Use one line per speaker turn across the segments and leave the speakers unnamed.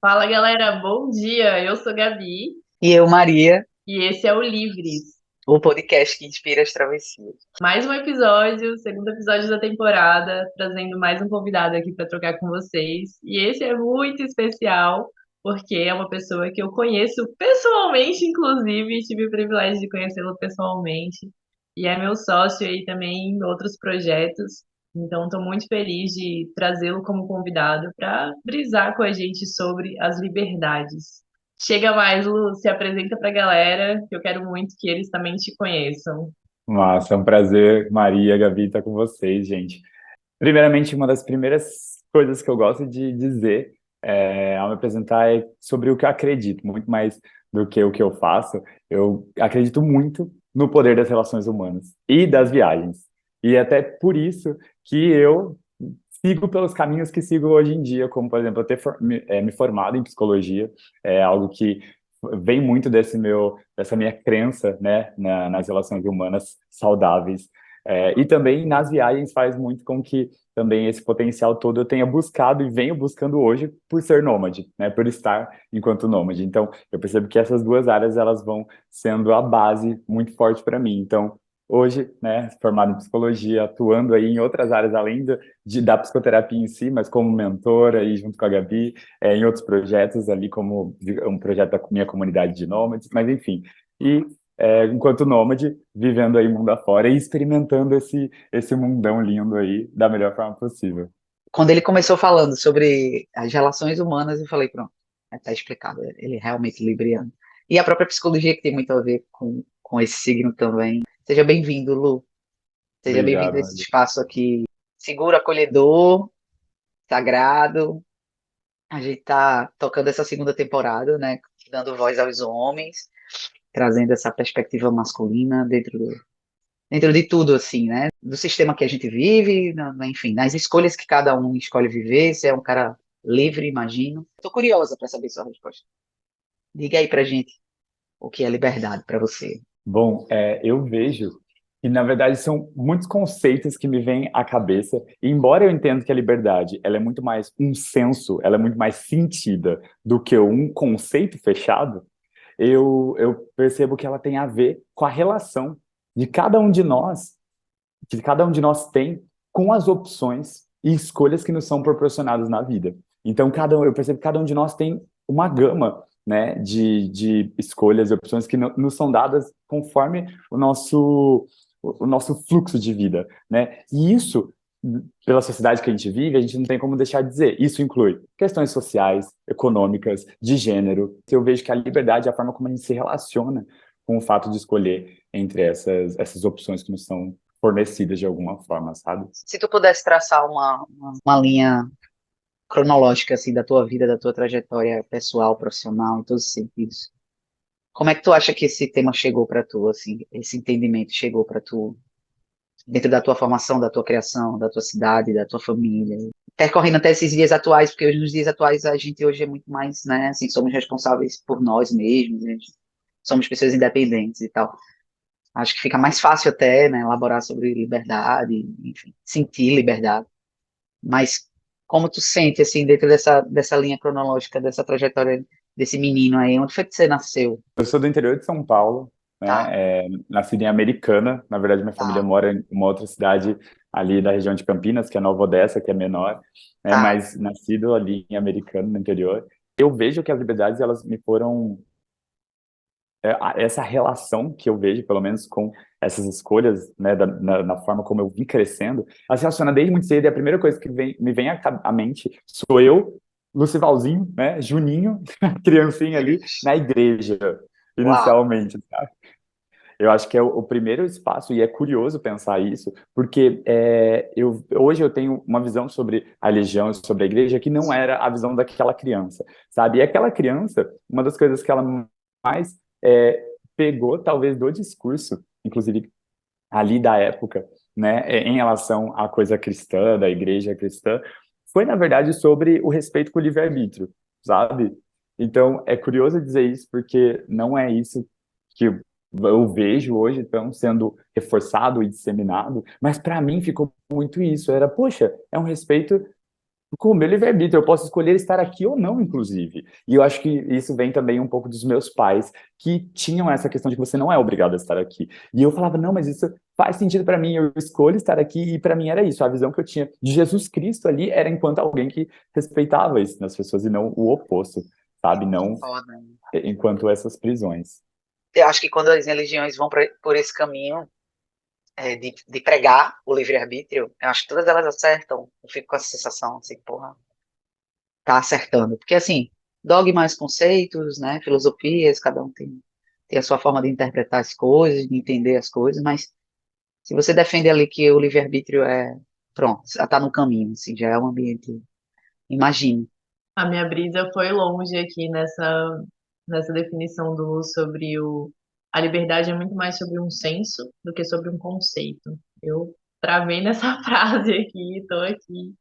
Fala galera, bom dia! Eu sou Gabi
E eu, Maria,
e esse é o Livres.
o podcast que inspira as travessias.
Mais um episódio, segundo episódio da temporada, trazendo mais um convidado aqui para trocar com vocês. E esse é muito especial porque é uma pessoa que eu conheço pessoalmente, inclusive, tive o privilégio de conhecê-lo pessoalmente. E é meu sócio aí também em outros projetos. Então, estou muito feliz de trazê-lo como convidado para brisar com a gente sobre as liberdades. Chega mais, Lu, se apresenta para a galera, que eu quero muito que eles também te conheçam.
Massa, é um prazer, Maria, Gabi, estar com vocês, gente. Primeiramente, uma das primeiras coisas que eu gosto de dizer ao me apresentar é sobre o que eu acredito, muito mais do que o que eu faço. Eu acredito muito no poder das relações humanas e das viagens. E até por isso que eu sigo pelos caminhos que sigo hoje em dia, como, por exemplo, eu ter me formado em psicologia, é algo que vem muito dessa minha crença, né, nas relações humanas saudáveis. E também nas viagens faz muito com que também esse potencial todo eu tenha buscado e venho buscando hoje por ser nômade, né, por estar enquanto nômade. Então, eu percebo que essas duas áreas elas vão sendo a base muito forte para mim. Então, hoje, né, formado em psicologia, atuando aí em outras áreas além da psicoterapia em si, mas como mentor aí junto com a Gabi, em outros projetos ali, como um projeto da minha comunidade de nômades, mas enfim. E enquanto nômade, vivendo aí mundo afora e experimentando esse mundão lindo aí da melhor forma possível.
Quando ele começou falando sobre as relações humanas, eu falei, pronto, está explicado, ele é realmente libriano. E a própria psicologia que tem muito a ver com esse signo também. Seja bem-vindo, Lu. Seja bem-vindo a
Obrigado,
esse
Maria.
espaço aqui seguro, acolhedor, sagrado. A gente está tocando essa segunda temporada, né, dando voz aos homens, trazendo essa perspectiva masculina dentro de tudo, assim, né? Do sistema que a gente vive, enfim, nas escolhas que cada um escolhe viver. Você é um cara livre, imagino. Tô curiosa para saber sua resposta. Diga aí pra gente o que é liberdade para você.
Bom, eu vejo que, na verdade, são muitos conceitos que me vêm à cabeça, e embora eu entenda que a liberdade ela é muito mais um senso, ela é muito mais sentida do que um conceito fechado, eu percebo que ela tem a ver com a relação de cada um de nós, que cada um de nós tem com as opções e escolhas que nos são proporcionadas na vida. Então, eu percebo que cada um de nós tem uma gama, né, de escolhas e opções que nos são dadas conforme o nosso fluxo de vida, né? E isso, pela sociedade que a gente vive, a gente não tem como deixar de dizer. Isso inclui questões sociais, econômicas, de gênero. Eu vejo que a liberdade é a forma como a gente se relaciona com o fato de escolher entre essas opções que nos são fornecidas de alguma forma, sabe?
Se tu pudesse traçar uma linha cronológica, assim, da tua vida, da tua trajetória pessoal, profissional, em todos os sentidos, como é que tu acha que esse tema chegou para tu, assim, esse entendimento chegou para tu, dentro da tua formação, da tua criação, da tua cidade, da tua família, percorrendo até esses dias atuais, porque hoje, nos dias atuais a gente hoje é muito mais, né, assim, somos responsáveis por nós mesmos, né, somos pessoas independentes e tal. Acho que fica mais fácil até, né, elaborar sobre liberdade, enfim, sentir liberdade. Mas como tu sente, assim, dentro dessa linha cronológica, dessa trajetória desse menino aí, onde foi que você nasceu?
Eu sou do interior de São Paulo,
Tá,
né? Nascido em Americana. Na verdade, minha família
tá,
mora em uma outra cidade ali da região de Campinas, que é Nova Odessa, que é menor, né?
tá.
Mas nascido ali em Americana, no interior. Eu vejo que as liberdades, elas me foram essa relação que eu vejo, pelo menos com essas escolhas, né, na forma como eu vim crescendo, ela se relaciona desde muito cedo, e a primeira coisa que me vem à mente sou eu, Lucivalzinho, né, Juninho, criancinha ali, na igreja,
Uau,
inicialmente, sabe? Eu acho que é o primeiro espaço, e é curioso pensar isso, porque hoje eu tenho uma visão sobre a religião, sobre a igreja, que não era a visão daquela criança, sabe? E aquela criança, uma das coisas que ela mais pegou, talvez, do discurso, inclusive ali da época, né, em relação à coisa cristã, da igreja cristã, foi, na verdade, sobre o respeito com o livre-arbítrio, sabe? Então, é curioso dizer isso, porque não é isso que eu vejo hoje tão sendo reforçado e disseminado, mas para mim ficou muito isso, era, poxa, é um respeito com o meu livre-arbítrio, eu posso escolher estar aqui ou não, inclusive. E eu acho que isso vem também um pouco dos meus pais, que tinham essa questão de que você não é obrigado a estar aqui. E eu falava, não, mas isso faz sentido para mim, eu escolho estar aqui, e para mim era isso. A visão que eu tinha de Jesus Cristo ali era enquanto alguém que respeitava isso nas pessoas, e não o oposto, sabe? Não
Foda.
enquanto essas prisões.
Eu acho que quando as religiões vão por esse caminho de pregar o livre-arbítrio, eu acho que todas elas acertam. Eu fico com essa sensação assim, porra, tá acertando. Porque, assim, dogmas, conceitos, né, filosofias, cada um tem a sua forma de interpretar as coisas, de entender as coisas, mas se você defende ali que o livre-arbítrio pronto, já tá no caminho, assim, já é um ambiente, imagine.
A minha brisa foi longe aqui nessa definição do Lu sobre a liberdade é muito mais sobre um senso do que sobre um conceito. Eu travei nessa frase aqui, estou aqui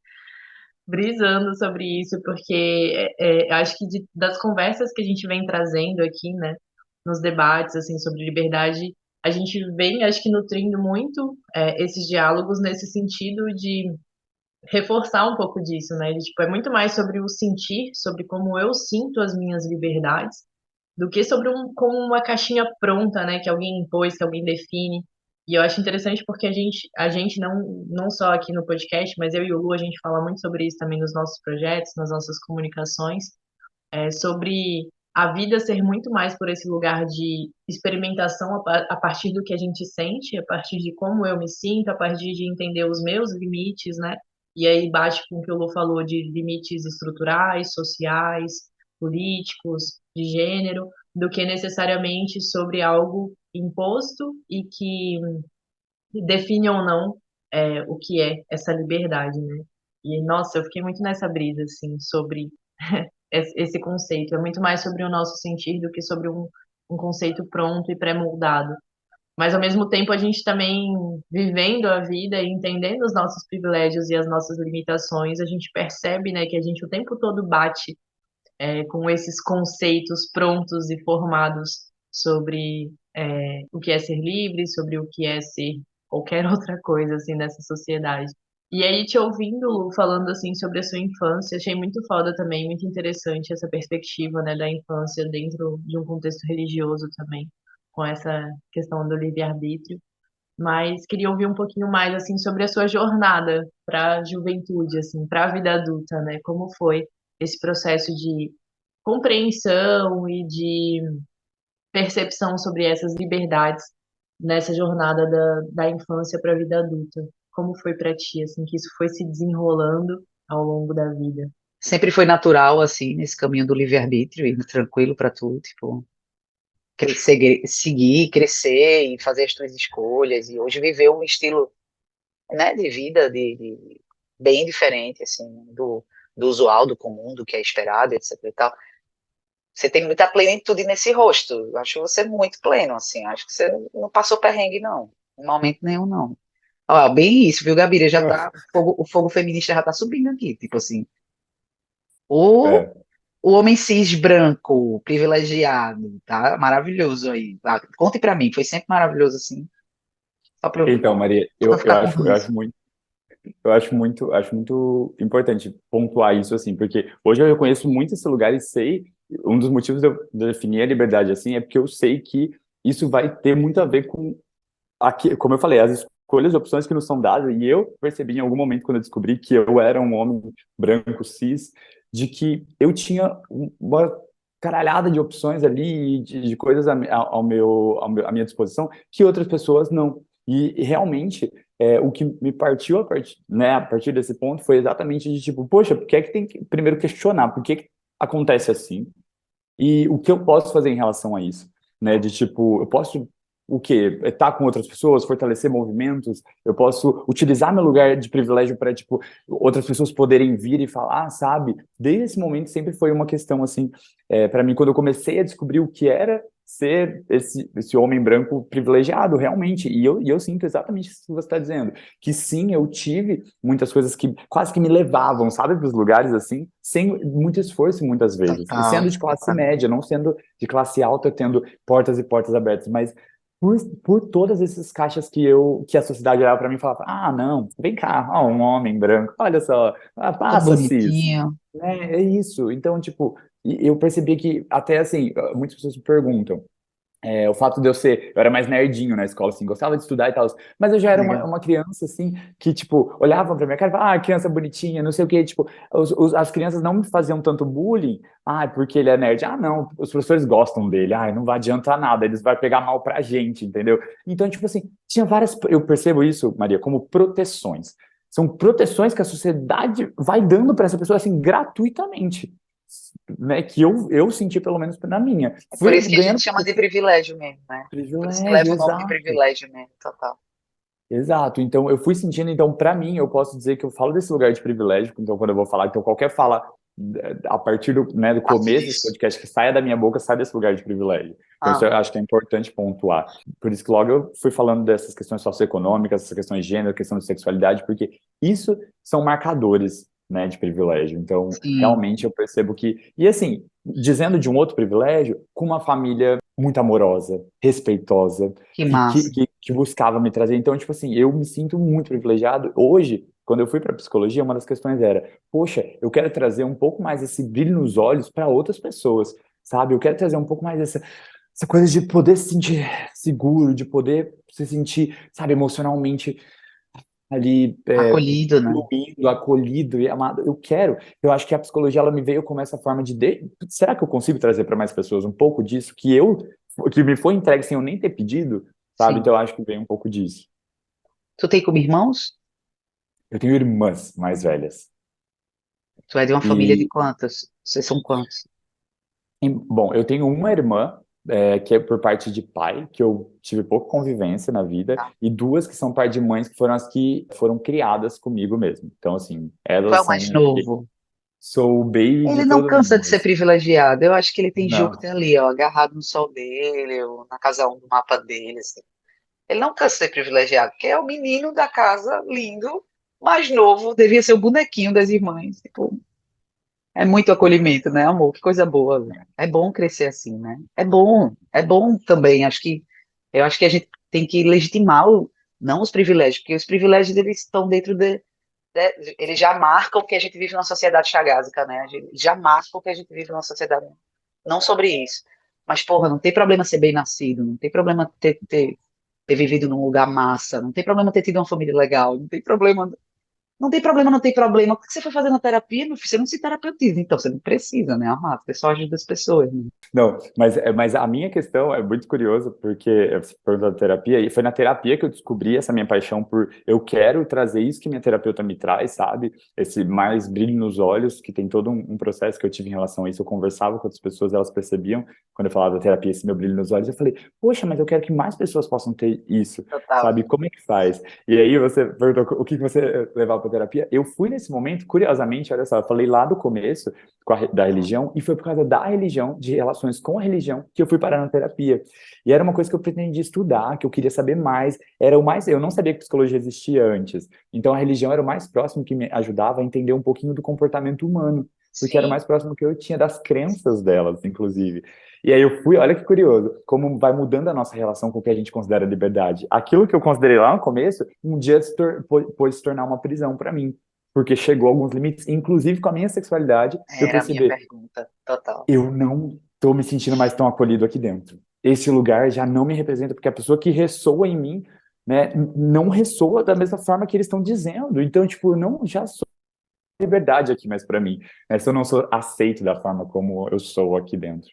brisando sobre isso, porque acho que das conversas que a gente vem trazendo aqui, né, nos debates, assim, sobre liberdade, a gente vem, acho que, nutrindo muito esses diálogos nesse sentido de reforçar um pouco disso, né? De, tipo, é muito mais sobre o sentir, sobre como eu sinto as minhas liberdades, do que sobre como uma caixinha pronta, né? Que alguém impôs, que alguém define. E eu acho interessante porque a gente não só aqui no podcast, mas eu e o Lu, a gente fala muito sobre isso também nos nossos projetos, nas nossas comunicações, sobre a vida ser muito mais por esse lugar de experimentação a partir do que a gente sente, a partir de como eu me sinto, a partir de entender os meus limites, né? E aí bate com o que o Lu falou de limites estruturais, sociais, políticos, de gênero, do que necessariamente sobre algo imposto e que define ou não o que é essa liberdade, né? E, nossa, eu fiquei muito nessa brisa, assim, sobre esse conceito. É muito mais sobre o nosso sentir do que sobre um conceito pronto e pré-moldado. Mas, ao mesmo tempo, a gente também, vivendo a vida e entendendo os nossos privilégios e as nossas limitações, a gente percebe, né, que a gente o tempo todo bate com esses conceitos prontos e formados sobre o que é ser livre, sobre o que é ser qualquer outra coisa, assim, nessa sociedade. E aí, te ouvindo, Lu, falando assim sobre a sua infância, achei muito foda também, muito interessante essa perspectiva, né, da infância dentro de um contexto religioso também, com essa questão do livre-arbítrio. Mas queria ouvir um pouquinho mais assim sobre a sua jornada para a juventude, assim, para a vida adulta, né? Como foi esse processo de compreensão e de percepção sobre essas liberdades nessa jornada da infância para a vida adulta? Como foi para ti, assim, que isso foi se desenrolando ao longo da vida?
Sempre foi natural, assim, nesse caminho do livre-arbítrio, indo tranquilo para tudo, tipo, crescer, seguir, crescer e fazer as tuas escolhas, e hoje viver um estilo, né, de vida bem diferente, assim, do usual, do comum, do que é esperado, etc e tal. Você tem muita plenitude nesse rosto, eu acho você muito pleno, assim, acho que você não passou perrengue, não, em momento nenhum, não. Ó, bem isso, viu, Gabira, já tá, o fogo feminista já tá subindo aqui, tipo assim, o,
É.
o homem cis branco, privilegiado, tá maravilhoso aí, tá? Conte pra mim, foi sempre maravilhoso, assim, só pra eu
Então, Maria,
não
eu
ficar com
acho, eu
ranço.
acho muito. Acho muito importante pontuar isso, assim, porque hoje eu reconheço muito esse lugar e sei, um dos motivos de eu definir a liberdade assim é porque eu sei que isso vai ter muito a ver com, aqui, como eu falei, as escolhas e opções que nos são dadas, e eu percebi em algum momento, quando eu descobri que eu era um homem branco, cis, de que eu tinha uma caralhada de opções ali, de coisas à minha disposição, que outras pessoas não. E realmente, o que me partiu a partir desse ponto foi exatamente de tipo, poxa, por que é que tem que primeiro questionar? Por que que acontece assim? E o que eu posso fazer em relação a isso, né? De tipo, eu posso o quê? Estar com outras pessoas, fortalecer movimentos, eu posso utilizar meu lugar de privilégio para, tipo, outras pessoas poderem vir e falar, sabe? Desde esse momento sempre foi uma questão, assim, para mim, quando eu comecei a descobrir o que era ser esse homem branco privilegiado, realmente, e eu sinto exatamente isso que você está dizendo, que sim, eu tive muitas coisas que quase que me levavam, sabe, para os lugares, assim, sem muito esforço, muitas vezes,
Total,
sendo de classe
total.
média, não sendo de classe alta, tendo portas e portas abertas, mas por todas essas caixas que a sociedade olhava para mim e falava, ah, não, vem cá, ó, um homem branco, olha só,
Tão
passa, cis.
bonitinho.
É isso. Então, tipo, eu percebi que até assim, muitas pessoas me perguntam, o fato de eu era mais nerdinho na escola, assim, gostava de estudar e tal, mas eu já era
Legal.
uma criança, assim, que, tipo, olhava pra minha cara e falava, ah, criança bonitinha, não sei o quê, tipo, as crianças não me faziam tanto bullying, ah, porque ele é nerd, ah, não, os professores gostam dele, ah, não vai adiantar nada, eles vão pegar mal pra gente, entendeu? Então, tipo assim, tinha várias, eu percebo isso, Maria, como proteções. São proteções que a sociedade vai dando para essa pessoa, assim, gratuitamente, né, que eu senti, pelo menos na minha.
É por
Fui
isso que a gente
ganhando
chama de privilégio mesmo, né? Por isso que
privilégio,
leva o nome de
exato.
privilégio mesmo, total.
Exato. Então, eu fui sentindo, então, para mim, eu posso dizer que eu falo desse lugar de privilégio, então, quando eu vou falar, então, qualquer fala a partir do, né, do
Parte
começo desse
disso.
podcast que saia da minha boca, sai desse lugar de privilégio. Então, isso
Ah,
eu acho que é importante pontuar. Por isso que logo eu fui falando dessas questões socioeconômicas, essas questões de gênero, questão de sexualidade, porque isso são marcadores, né, de privilégio. Então,
sim,
realmente eu percebo que. E assim, dizendo de um outro privilégio, com uma família muito amorosa, respeitosa,
que massa.
que buscava me trazer. Então, tipo assim, eu me sinto muito privilegiado. Hoje, quando eu fui para psicologia, uma das questões era: poxa, eu quero trazer um pouco mais esse brilho nos olhos para outras pessoas, sabe? Eu quero trazer um pouco mais essa coisa de poder se sentir seguro, de poder se sentir, sabe, emocionalmente ali
Acolhido, né?
fluindo, acolhido e amado. Eu acho que a psicologia ela me veio como essa forma será que eu consigo trazer para mais pessoas um pouco disso que me foi entregue sem eu nem ter pedido, sabe?
Sim.
Então eu acho que vem um pouco disso.
Tu tem como irmãos?
Eu tenho irmãs mais velhas.
Tu é de uma família de
E,
quantas? Vocês são quantos?
bom, eu tenho uma irmã que é por parte de pai, que eu tive pouca convivência na vida,
Tá.
e duas que são par de mães, que foram as que foram criadas comigo mesmo. Então, assim,
Tu é
elas
o mais
são.
novo.
Sou o baby de
Ele não
todo
cansa de
mundo,
ser
assim.
privilegiado. Eu acho que ele tem
Não.
Júpiter ali, ó, agarrado no sol dele, ou na casa 1 do mapa dele, assim. Ele não cansa de ser privilegiado, porque é o menino da casa, lindo, mais novo, devia ser o bonequinho das irmãs. Tipo, é muito acolhimento, né, amor? Que coisa boa. Velho. É bom crescer assim, né? É bom também. Eu acho que a gente tem que legitimar não os privilégios, porque os privilégios eles estão dentro eles já marcam que a gente vive numa sociedade chagásica, né? A gente já marcam que a gente vive numa sociedade não sobre isso. Mas, porra, não tem problema ser bem nascido, não tem problema ter vivido num lugar massa, não tem problema ter tido uma família legal, não tem problema. Não tem problema, não tem problema. O que você foi fazer na terapia, meu filho? Você não se terapeutiza, então você não precisa, né, amado? Você só ajuda as pessoas, né?
Não, mas a minha questão é muito curiosa, porque você perguntou da terapia, e foi na terapia que eu descobri essa minha paixão por eu quero trazer isso que minha terapeuta me traz, sabe? Esse mais brilho nos olhos, que tem todo um processo que eu tive em relação a isso. Eu conversava com outras pessoas, elas percebiam, quando eu falava da terapia, esse meu brilho nos olhos, eu falei, poxa, mas eu quero que mais pessoas possam ter isso,
Total.
sabe? Como é que faz? E aí você perguntou o que você levava para terapia. Eu fui nesse momento, curiosamente, olha só, eu falei lá do começo da religião, e foi por causa da religião, de relações com a religião, que eu fui parar na terapia. E era uma coisa que eu pretendia estudar, que eu queria saber mais. Era o mais, eu não sabia que psicologia existia antes. Então a religião era o mais próximo que me ajudava a entender um pouquinho do comportamento humano, porque era o
Sim,
mais próximo que eu tinha das crenças delas, inclusive. E aí eu fui, olha que curioso, como vai mudando a nossa relação com o que a gente considera liberdade. Aquilo que eu considerei lá no começo, um dia pôde se tornar uma prisão para mim, porque chegou a alguns limites, inclusive com a minha sexualidade, eu
era a minha
percebi,
pergunta. Total.
eu não estou me sentindo mais tão acolhido aqui dentro. Esse lugar já não me representa, porque a pessoa que ressoa em mim, né, não ressoa da mesma forma que eles estão dizendo. Então, tipo, eu não já sou liberdade aqui mais para mim, né, se eu não sou aceito da forma como eu sou aqui dentro.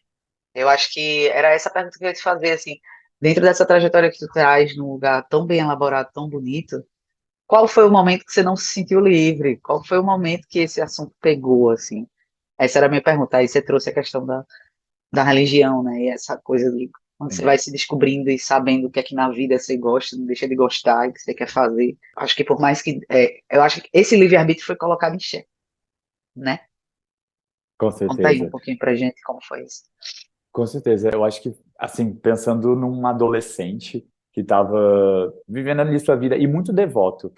Eu acho que era essa pergunta que eu ia te fazer, assim, dentro dessa trajetória que tu traz num lugar tão bem elaborado, tão bonito, qual foi o momento que você não se sentiu livre? Qual foi o momento que esse assunto pegou, assim? Essa era a minha pergunta. Aí você trouxe a questão da religião, né? E essa coisa de quando você
Sim.
vai se descobrindo e sabendo o que é que na vida você gosta, não deixa de gostar, o que você quer fazer. Acho que por mais que. Eu acho que esse livre-arbítrio foi colocado em xeque, né?
Com
Conta aí um
certeza.
pouquinho pra gente como foi isso.
Com certeza. Eu acho que, assim, pensando num adolescente que estava vivendo ali sua vida e muito devoto.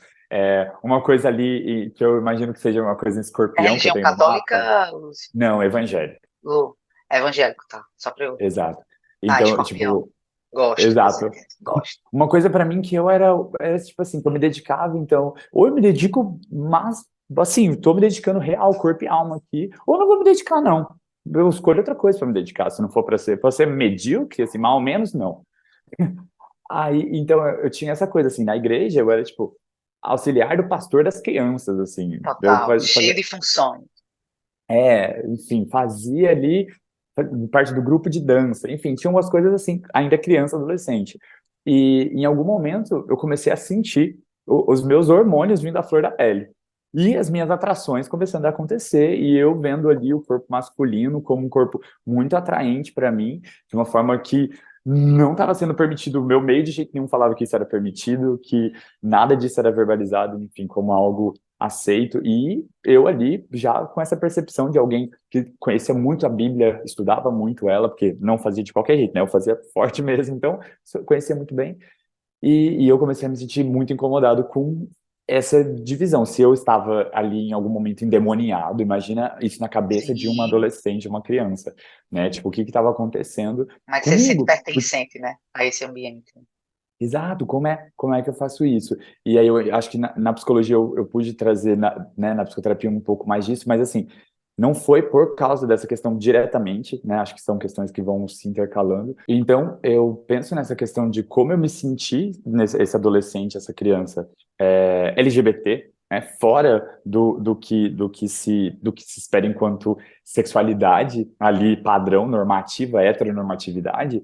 Uma coisa ali que eu imagino que seja uma coisa em
É
escorpião que eu
religião
tenho no mapa.
católica, Lúcio?
Não, evangélico.
Lu? É evangélico, tá? Só pra eu.
Exato.
Tá,
Então,
escorpião.
tipo,
Gosto desse
exato.
ambiente, gosto.
Uma coisa pra mim que eu era tipo assim, que eu me dedicava, então, ou eu me dedico, mas assim, tô me dedicando real, corpo e alma aqui, ou não vou me dedicar, não. Eu escolho outra coisa pra me dedicar, se não for pra ser medíocre, assim, mal ou menos, não. Aí, então, eu tinha essa coisa, assim, na igreja, eu era, tipo, auxiliar do pastor das crianças, assim, eu
Total, cheio
fazia,
de funções.
enfim, fazia ali parte do grupo de dança, enfim, tinha umas coisas assim, ainda criança, adolescente. E em algum momento eu comecei a sentir os meus hormônios vindo à flor da pele. E as minhas atrações começando a acontecer, e eu vendo ali o corpo masculino como um corpo muito atraente para mim, de uma forma que não estava sendo permitido. O meu meio de jeito nenhum falava que isso era permitido, que nada disso era verbalizado, enfim, como algo aceito, e eu ali já com essa percepção de alguém que conhecia muito a Bíblia, estudava muito ela, porque não fazia de qualquer jeito, né? Eu fazia forte mesmo, então conhecia muito bem, e eu comecei a me sentir muito incomodado com essa divisão. Se eu estava ali em algum momento endemoniado, imagina isso na cabeça de uma
Sim,
adolescente, uma criança, né? Tipo, o que estava acontecendo
mas você se sente
comigo?
pertencente, né, a esse ambiente.
Exato, como é que eu faço isso? E aí eu acho que na psicologia eu pude trazer, né, na psicoterapia um pouco mais disso, mas assim, não foi por causa dessa questão diretamente, né? Acho que são questões que vão se intercalando. Então, eu penso nessa questão de como eu me senti esse adolescente, essa criança LGBT, né? Fora do que se espera enquanto sexualidade ali padrão, normativa, heteronormatividade,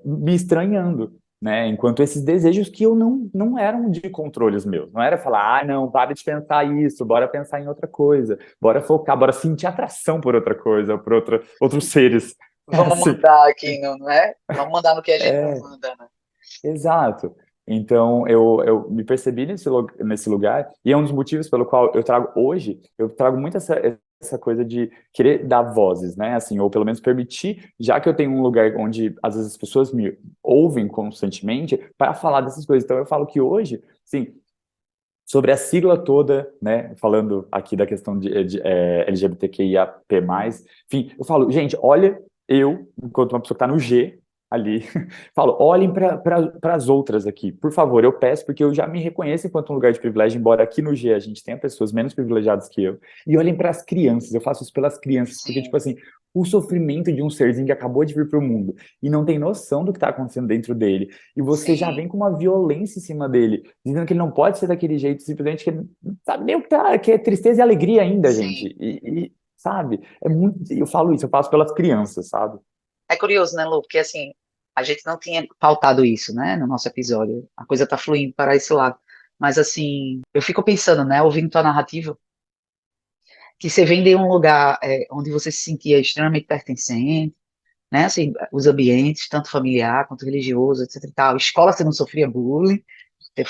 me estranhando, né? Enquanto esses desejos que eu não eram de controles meus. Não era falar, ah, não, para de pensar isso, bora pensar em outra coisa, bora focar, bora sentir atração por outra coisa, por outros seres.
Vamos
Assim,
mandar aqui, não é? Vamos mandar no que a gente não
é,
manda, né?
exato. Então, eu me percebi nesse lugar, e é um dos motivos pelo qual eu trago hoje, eu trago muito essa coisa de querer dar vozes, né? Assim, ou pelo menos permitir, já que eu tenho um lugar onde às vezes as pessoas me ouvem constantemente, para falar dessas coisas. Então, eu falo que hoje, sim, sobre a sigla toda, né? Falando aqui da questão de LGBTQIAP+, enfim, eu falo, gente, olha, eu, enquanto uma pessoa que está no G ali, falo, olhem para as outras aqui, por favor, eu peço, porque eu já me reconheço enquanto um lugar de privilégio, embora aqui no G a gente tenha pessoas menos privilegiadas que eu, e olhem para as crianças, eu faço isso pelas crianças, porque, tipo
Sim,
assim, o sofrimento de um serzinho que acabou de vir para o mundo e não tem noção do que está acontecendo dentro dele, e você já
sim,
vem com uma violência em cima dele, dizendo que ele não pode ser daquele jeito, simplesmente que ele não sabe nem o que, que é tristeza e alegria ainda, gente.
sim.
Sabe, é muito. Eu falo isso, eu faço pelas crianças, sabe?
É curioso, né, Lu? Porque assim, a gente não tinha pautado isso, né, no nosso episódio. A coisa tá fluindo para esse lado. Mas assim, eu fico pensando, né, ouvindo tua narrativa, que você vem de um lugar onde você se sentia extremamente pertencente, né, assim, os ambientes, tanto familiar quanto religioso, etc e tal. Escola você não sofria bullying,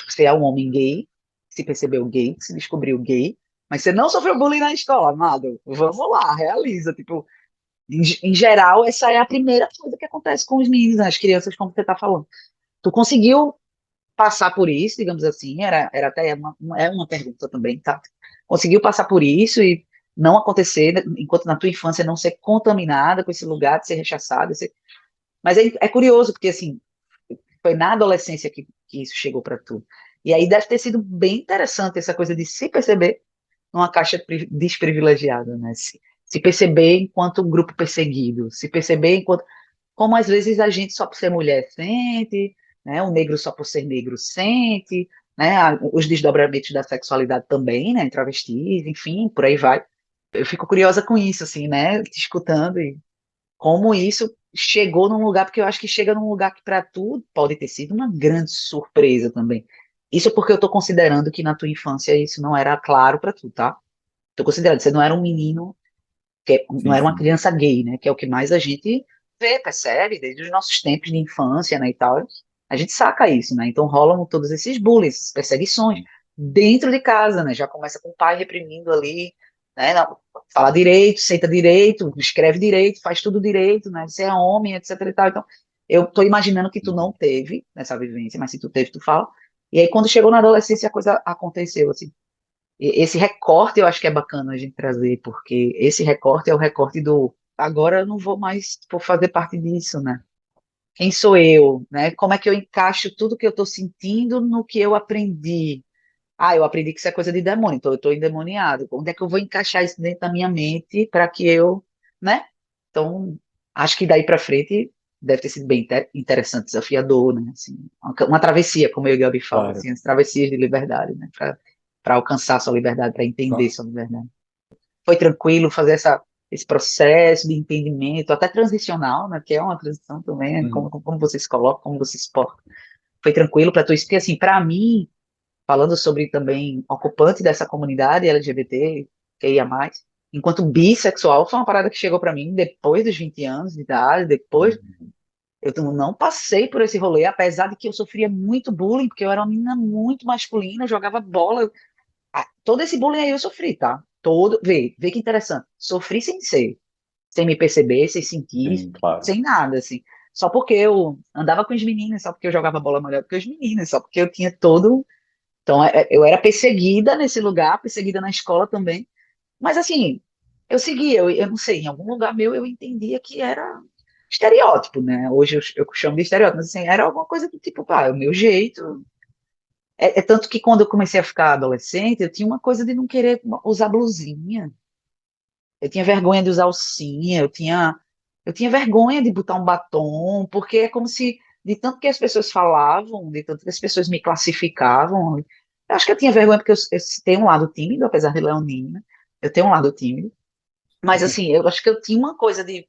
você é um homem gay, se percebeu gay, se descobriu gay, mas você não sofreu bullying na escola, amado. Vamos lá, realiza, tipo, em geral, essa é a primeira coisa que acontece com os meninos, né, as crianças, como você está falando. Tu conseguiu passar por isso, digamos assim, era até é uma pergunta também, tá? Conseguiu passar por isso e não acontecer, enquanto na tua infância não ser contaminada com esse lugar de ser rechaçada. Mas é curioso, porque assim, foi na adolescência que isso chegou para tu. E aí deve ter sido bem interessante essa coisa de se perceber numa caixa desprivilegiada, né? Se perceber enquanto grupo perseguido, se perceber enquanto como às vezes a gente só por ser mulher sente, né? O negro só por ser negro sente, né? Os desdobramentos da sexualidade também, né? Travestis, enfim, por aí vai. Eu fico curiosa com isso, assim, né? Te escutando e como isso chegou num lugar, porque eu acho que chega num lugar que para tu pode ter sido uma grande surpresa também. Isso porque eu tô considerando que na tua infância isso não era claro para tu, tá? Tô considerando, você não era um menino, não
Sim,
era uma
sim.
criança gay, né? Que é o que mais a gente vê, percebe, desde os nossos tempos de infância, né, e tal. A gente saca isso, né? Então rolam todos esses bullies, essas perseguições dentro de casa, né? Já começa com o pai reprimindo ali, né? Não, fala direito, senta direito, escreve direito, faz tudo direito, né? Você é homem, etc e tal. Então, eu tô imaginando que tu não
Uhum.
teve essa vivência, mas se tu teve, tu fala. E aí, quando chegou na adolescência, a coisa aconteceu, assim. Esse recorte eu acho que é bacana a gente trazer, porque esse recorte é o recorte do agora eu não vou mais fazer parte disso, né? Quem sou eu, né? Como é que eu encaixo tudo que eu estou sentindo no que eu aprendi? Ah, eu aprendi que isso é coisa de demônio, então eu estou endemoniado. Onde é que eu vou encaixar isso dentro da minha mente para que eu, né? Então, acho que daí para frente deve ter sido bem interessante, desafiador, né? Assim, uma travessia, como eu e o Gabi fala,
Claro.
assim, as travessias de liberdade, né? Para alcançar sua liberdade, para entender
Claro.
sua liberdade. Foi tranquilo fazer esse processo de entendimento, até transicional, né? Que é uma transição também, né?
Uhum.
Como você se coloca, como você se porta. Foi tranquilo para tu isso, porque assim, para mim, falando sobre também ocupante dessa comunidade LGBT, que ia mais, enquanto bissexual, foi uma parada que chegou para mim depois dos 20 anos de idade, depois
Uhum.
eu não passei por esse rolê, apesar de que eu sofria muito bullying, porque eu era uma menina muito masculina, jogava bola. Todo esse bullying aí eu sofri, tá? Todo, vê que interessante. Sofri sem ser, sem me perceber, sem sentir,
Sim, claro.
sem nada, assim. Só porque eu andava com as meninas, só porque eu jogava bola melhor do que as meninas, só porque eu tinha todo. Então, eu era perseguida nesse lugar, perseguida na escola também. Mas, assim, eu seguia, eu não sei, em algum lugar meu eu entendia que era estereótipo, né? Hoje eu chamo de estereótipo, mas, assim, era alguma coisa do tipo, pá, é o meu jeito. É tanto que quando eu comecei a ficar adolescente, eu tinha uma coisa de não querer usar blusinha. Eu tinha vergonha de usar alcinha, eu tinha vergonha de botar um batom, porque é como se, de tanto que as pessoas falavam, de tanto que as pessoas me classificavam, eu acho que eu tinha vergonha porque eu tenho um lado tímido, apesar de leonina, eu tenho um lado tímido, mas assim, eu acho que eu tinha uma coisa de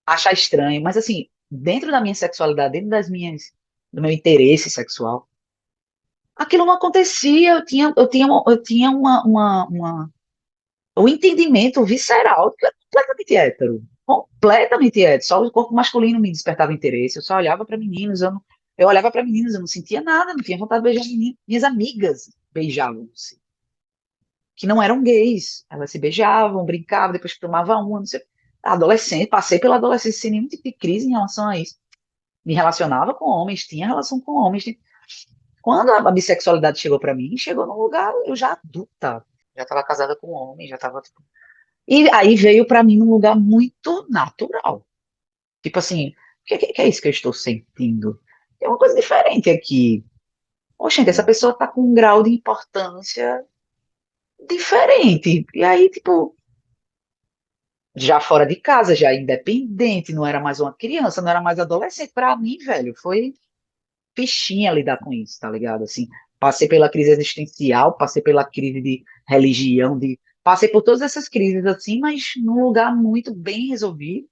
achar estranho, mas assim, dentro da minha sexualidade, dentro do meu interesse sexual, aquilo não acontecia, eu tinha o entendimento visceral de que eu era completamente hétero. Completamente hétero. Só o corpo masculino me despertava interesse. Eu só olhava para meninos, eu olhava para meninos, eu não sentia nada, não tinha vontade de beijar meninos. Minhas amigas beijavam-se, que não eram gays. Elas se beijavam, brincavam, depois que tomava uma, não sei. Adolescente, passei pela adolescência sem nenhum tipo de crise em relação a isso. Me relacionava com homens, tinha relação com homens. Quando a bissexualidade chegou para mim, chegou num lugar, eu já adulta. Já estava casada com um homem, já estava. E aí veio para mim num lugar muito natural. Tipo assim, o que é isso que eu estou sentindo? Tem uma coisa diferente aqui. Oxente, essa
Sim.
pessoa tá com um grau de importância diferente. E aí, tipo, já fora de casa, já independente, não era mais uma criança, não era mais adolescente. Para mim, velho, foi fichinha lidar com isso, tá ligado? Assim, passei pela crise existencial, passei pela crise de religião, passei por todas essas crises assim, mas num lugar muito bem resolvido,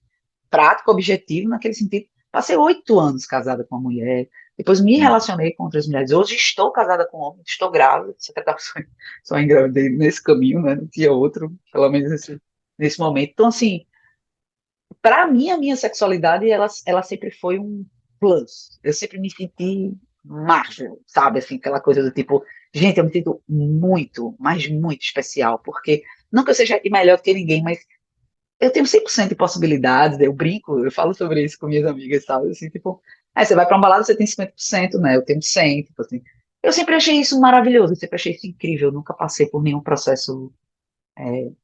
prático, objetivo, naquele sentido. Passei 8 anos casada com uma mulher, depois me
Uhum.
relacionei com outras mulheres. Hoje estou casada com um homem, estou grávida, só engravidei nesse caminho, né? Não tinha outro, pelo menos nesse momento. Então, assim, para mim, a minha sexualidade, ela sempre foi um plus. Eu sempre me senti macho, sabe? Assim, aquela coisa do tipo, gente, eu me sinto muito, mas muito especial, porque não que eu seja melhor do que ninguém, mas eu tenho 100% de possibilidades, eu brinco, eu falo sobre isso com minhas amigas, sabe? Assim, tipo, aí você vai pra uma balada, você tem 50%, né? Eu tenho 100, tipo assim. Eu sempre achei isso maravilhoso, eu sempre achei isso incrível, eu nunca passei por nenhum processo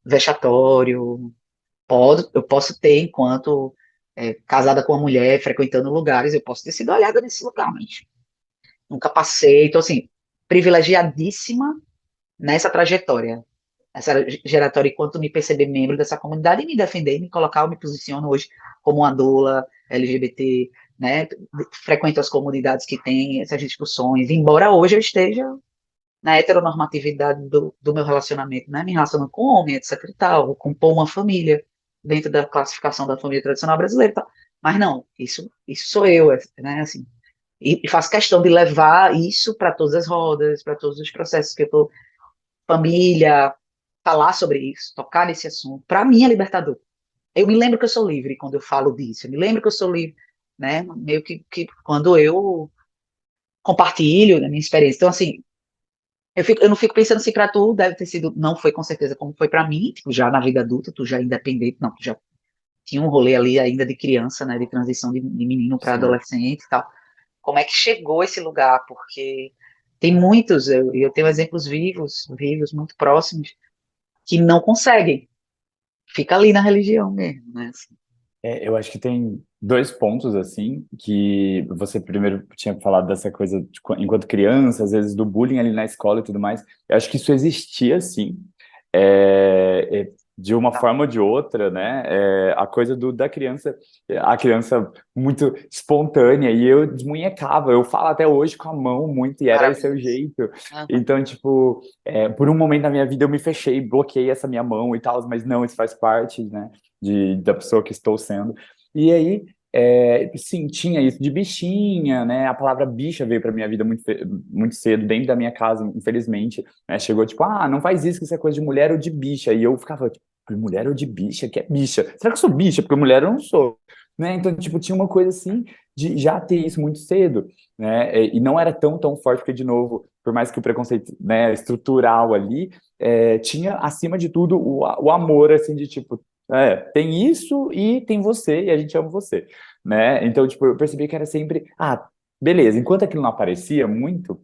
vexatório. Eu posso ter, enquanto casada com uma mulher, frequentando lugares, eu posso ter sido olhada nesse lugar, mas nunca passei. Então, assim, privilegiadíssima nessa trajetória. Essa trajetória enquanto me perceber membro dessa comunidade e me defender, me colocar, eu me posiciono hoje como uma doula LGBT, né? Frequento as comunidades que têm essas discussões, embora hoje eu esteja na heteronormatividade do meu relacionamento, né? Me relacionando com homem, etc e tal, compor uma família dentro da classificação da família tradicional brasileira e tal. Mas não, isso sou eu, né? Assim, e faço questão de levar isso para todas as rodas, para todos os processos que eu tô, família, falar sobre isso, tocar nesse assunto, para mim é libertador. Eu me lembro que eu sou livre quando eu falo disso, eu me lembro que eu sou livre, né? Meio que quando eu compartilho a minha experiência. Então, assim, eu não fico pensando se para tu deve ter sido, não foi com certeza como foi para mim, tipo, já na vida adulta, tu já independente, não, tu já tinha um rolê ali ainda de criança, né, de transição de menino para
Sim.
adolescente e tal. Como é que chegou esse lugar? Porque tem muitos, eu tenho exemplos vivos, vivos, muito próximos, que não conseguem. Fica ali na religião mesmo, né? Assim.
Eu acho que tem dois pontos, assim, que você primeiro tinha falado dessa coisa enquanto criança, às vezes do bullying ali na escola e tudo mais. Eu acho que isso existia, sim, de uma
Tá.
forma ou de outra, né? A coisa da criança, a criança muito espontânea, e eu desmunhecava, eu falo até hoje com a mão muito, e era esse o
Maravilhoso.
jeito.
Uhum.
Então, tipo, por um momento da minha vida eu me fechei, bloqueei essa minha mão e tal, mas não, isso faz parte, né? Da pessoa que estou sendo. E aí, sim, tinha isso de bichinha, né? A palavra bicha veio para minha vida muito cedo, dentro da minha casa, infelizmente, né? Chegou tipo, não faz isso, que isso é coisa de mulher ou de bicha. E eu ficava, tipo, mulher ou de bicha? Que é bicha? Será que eu sou bicha? Porque mulher eu não sou. Né? Então, tipo, tinha uma coisa assim de já ter isso muito cedo, né? E não era tão forte, porque, de novo, por mais que o preconceito, né, estrutural ali, tinha, acima de tudo, o amor, assim, de tipo, tem isso e tem você, e a gente ama você, né? Então, tipo, eu percebi que era sempre, beleza, enquanto aquilo não aparecia muito,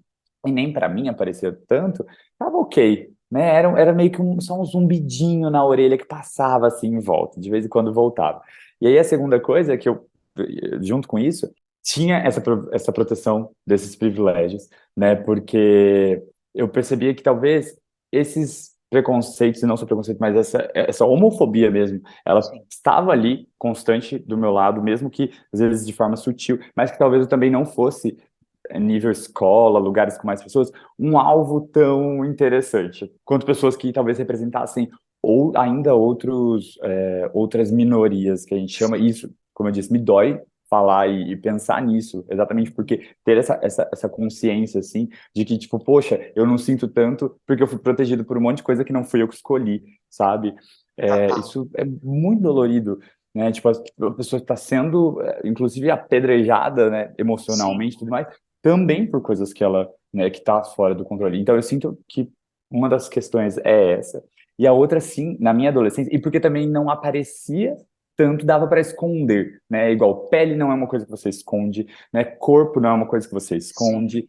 e nem pra mim aparecia tanto, tava ok, né? Era meio que só um zumbidinho na orelha que passava assim em volta, de vez em quando voltava. E aí a segunda coisa é que eu, junto com isso, tinha essa proteção desses privilégios, né? Porque eu percebia que talvez esses preconceitos, e não só preconceito, mas essa homofobia mesmo, ela
Sim.
estava ali, constante do meu lado, mesmo que às vezes de forma sutil, mas que talvez eu também não fosse, nível escola, lugares com mais pessoas, um alvo tão interessante, quanto pessoas que talvez representassem ou ainda outras minorias, que a gente chama, isso, como eu disse, me dói falar e pensar nisso, exatamente porque ter essa consciência, assim, de que, tipo, poxa, eu não sinto tanto porque eu fui protegido por um monte de coisa que não fui eu que escolhi, sabe?
Total.
Isso é muito dolorido, né? Tipo, a pessoa está sendo, inclusive, apedrejada, né,
Sim.
emocionalmente e tudo mais, também por coisas que ela, né, que tá fora do controle. Então, eu sinto que uma das questões é essa. E a outra, sim, na minha adolescência, e porque também não aparecia tanto, dava para esconder, né? Igual pele não é uma coisa que você esconde, né? Corpo não é uma coisa que você
Sim.
esconde,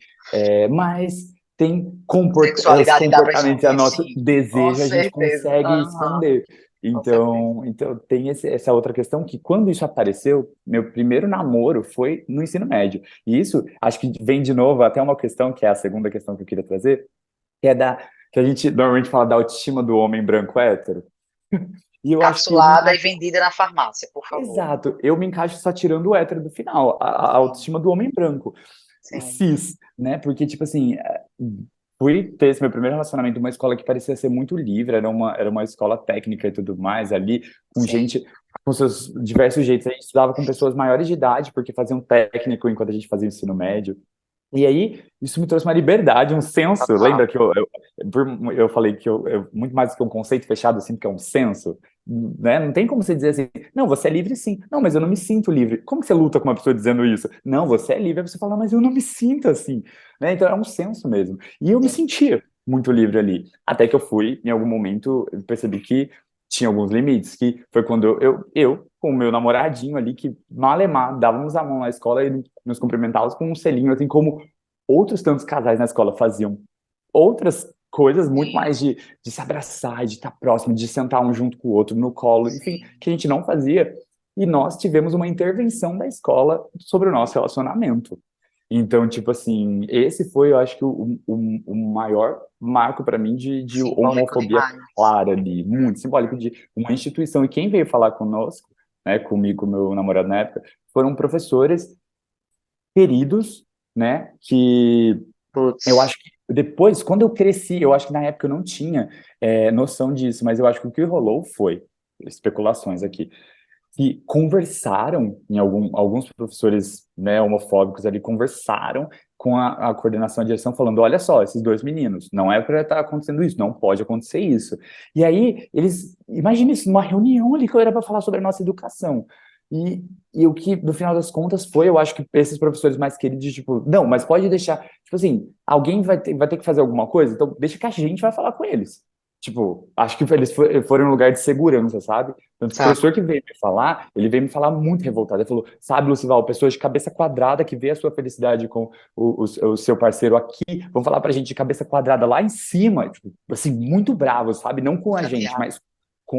mas tem os
Sexualidade dá para
comportamentos e a
esconder,
nosso
sim. Com
desejo a gente
certeza.
consegue
Aham.
esconder.
Com certeza.
Então tem essa outra questão que quando isso apareceu, meu primeiro namoro foi no ensino médio. E isso, acho que vem de novo até uma questão, que é a segunda questão que eu queria trazer, que é que a gente normalmente fala da autoestima do homem branco hétero. E eu acho que eu me
Capsulada e
encaixo.
vendida na farmácia, por favor.
Exato, eu me encaixo só tirando o hétero do final, a
Sim.
autoestima do homem branco,
Sim.
cis, né? Porque, tipo assim, fui ter esse meu primeiro relacionamento numa escola que parecia ser muito livre, era uma escola técnica e tudo mais, ali, com
Sim.
gente com seus diversos jeitos. A gente estudava com pessoas maiores de idade, porque faziam técnico enquanto a gente fazia ensino médio. E aí, isso me trouxe uma liberdade, um senso. Lembra
Total.
que eu falei que muito mais do que um conceito fechado, assim, porque é um senso, né? Não tem como você dizer assim, não, você é livre sim. Não, mas eu não me sinto livre. Como que você luta com uma pessoa dizendo isso? Não, você é livre. Aí você fala, mas eu não me sinto assim, né? Então é um senso mesmo. E eu me
Sim.
sentia muito livre ali. Até que eu fui, em algum momento, eu percebi que tinha alguns limites, que foi quando eu com o meu namoradinho ali, que malemar, dávamos a mão na escola e nos cumprimentávamos com um selinho, assim como outros tantos casais na escola faziam outras coisas muito
Sim.
mais de se abraçar, de estar próximo, de sentar um junto com o outro no colo, enfim,
Sim.
que a gente não fazia. E nós tivemos uma intervenção da escola sobre o nosso relacionamento. Então, tipo assim, esse foi, eu acho que, o maior marco para mim de
Simbólico
homofobia
demais.
clara ali, muito simbólico de uma instituição. E quem veio falar conosco, né, comigo, meu namorado na época, foram professores queridos, né, que eu
Putz.
acho que depois, quando eu cresci, eu acho que na época eu não tinha noção disso, mas eu acho que o que rolou foi, especulações aqui, que conversaram, alguns professores, né, homofóbicos ali conversaram com a coordenação, a direção, falando, olha só, esses dois meninos, não é para estar acontecendo isso, não pode acontecer isso. E aí, imagina isso, numa reunião ali que eu era para falar sobre a nossa educação. E, e o que, no final das contas, foi, eu acho que esses professores mais queridos, tipo, não, mas pode deixar, tipo assim, alguém vai ter que fazer alguma coisa, então deixa que a gente vai falar com eles. Tipo, acho que eles foram em um lugar de segurança, sabe? Tanto que o
Saco.
professor que veio me falar, ele veio me falar muito revoltado. Ele falou: sabe, Lucival, pessoas de cabeça quadrada que vê a sua felicidade com o seu parceiro aqui, vão falar pra gente de cabeça quadrada lá em cima, tipo, assim, muito bravo, sabe? Não com a gente,
Chateado.
mas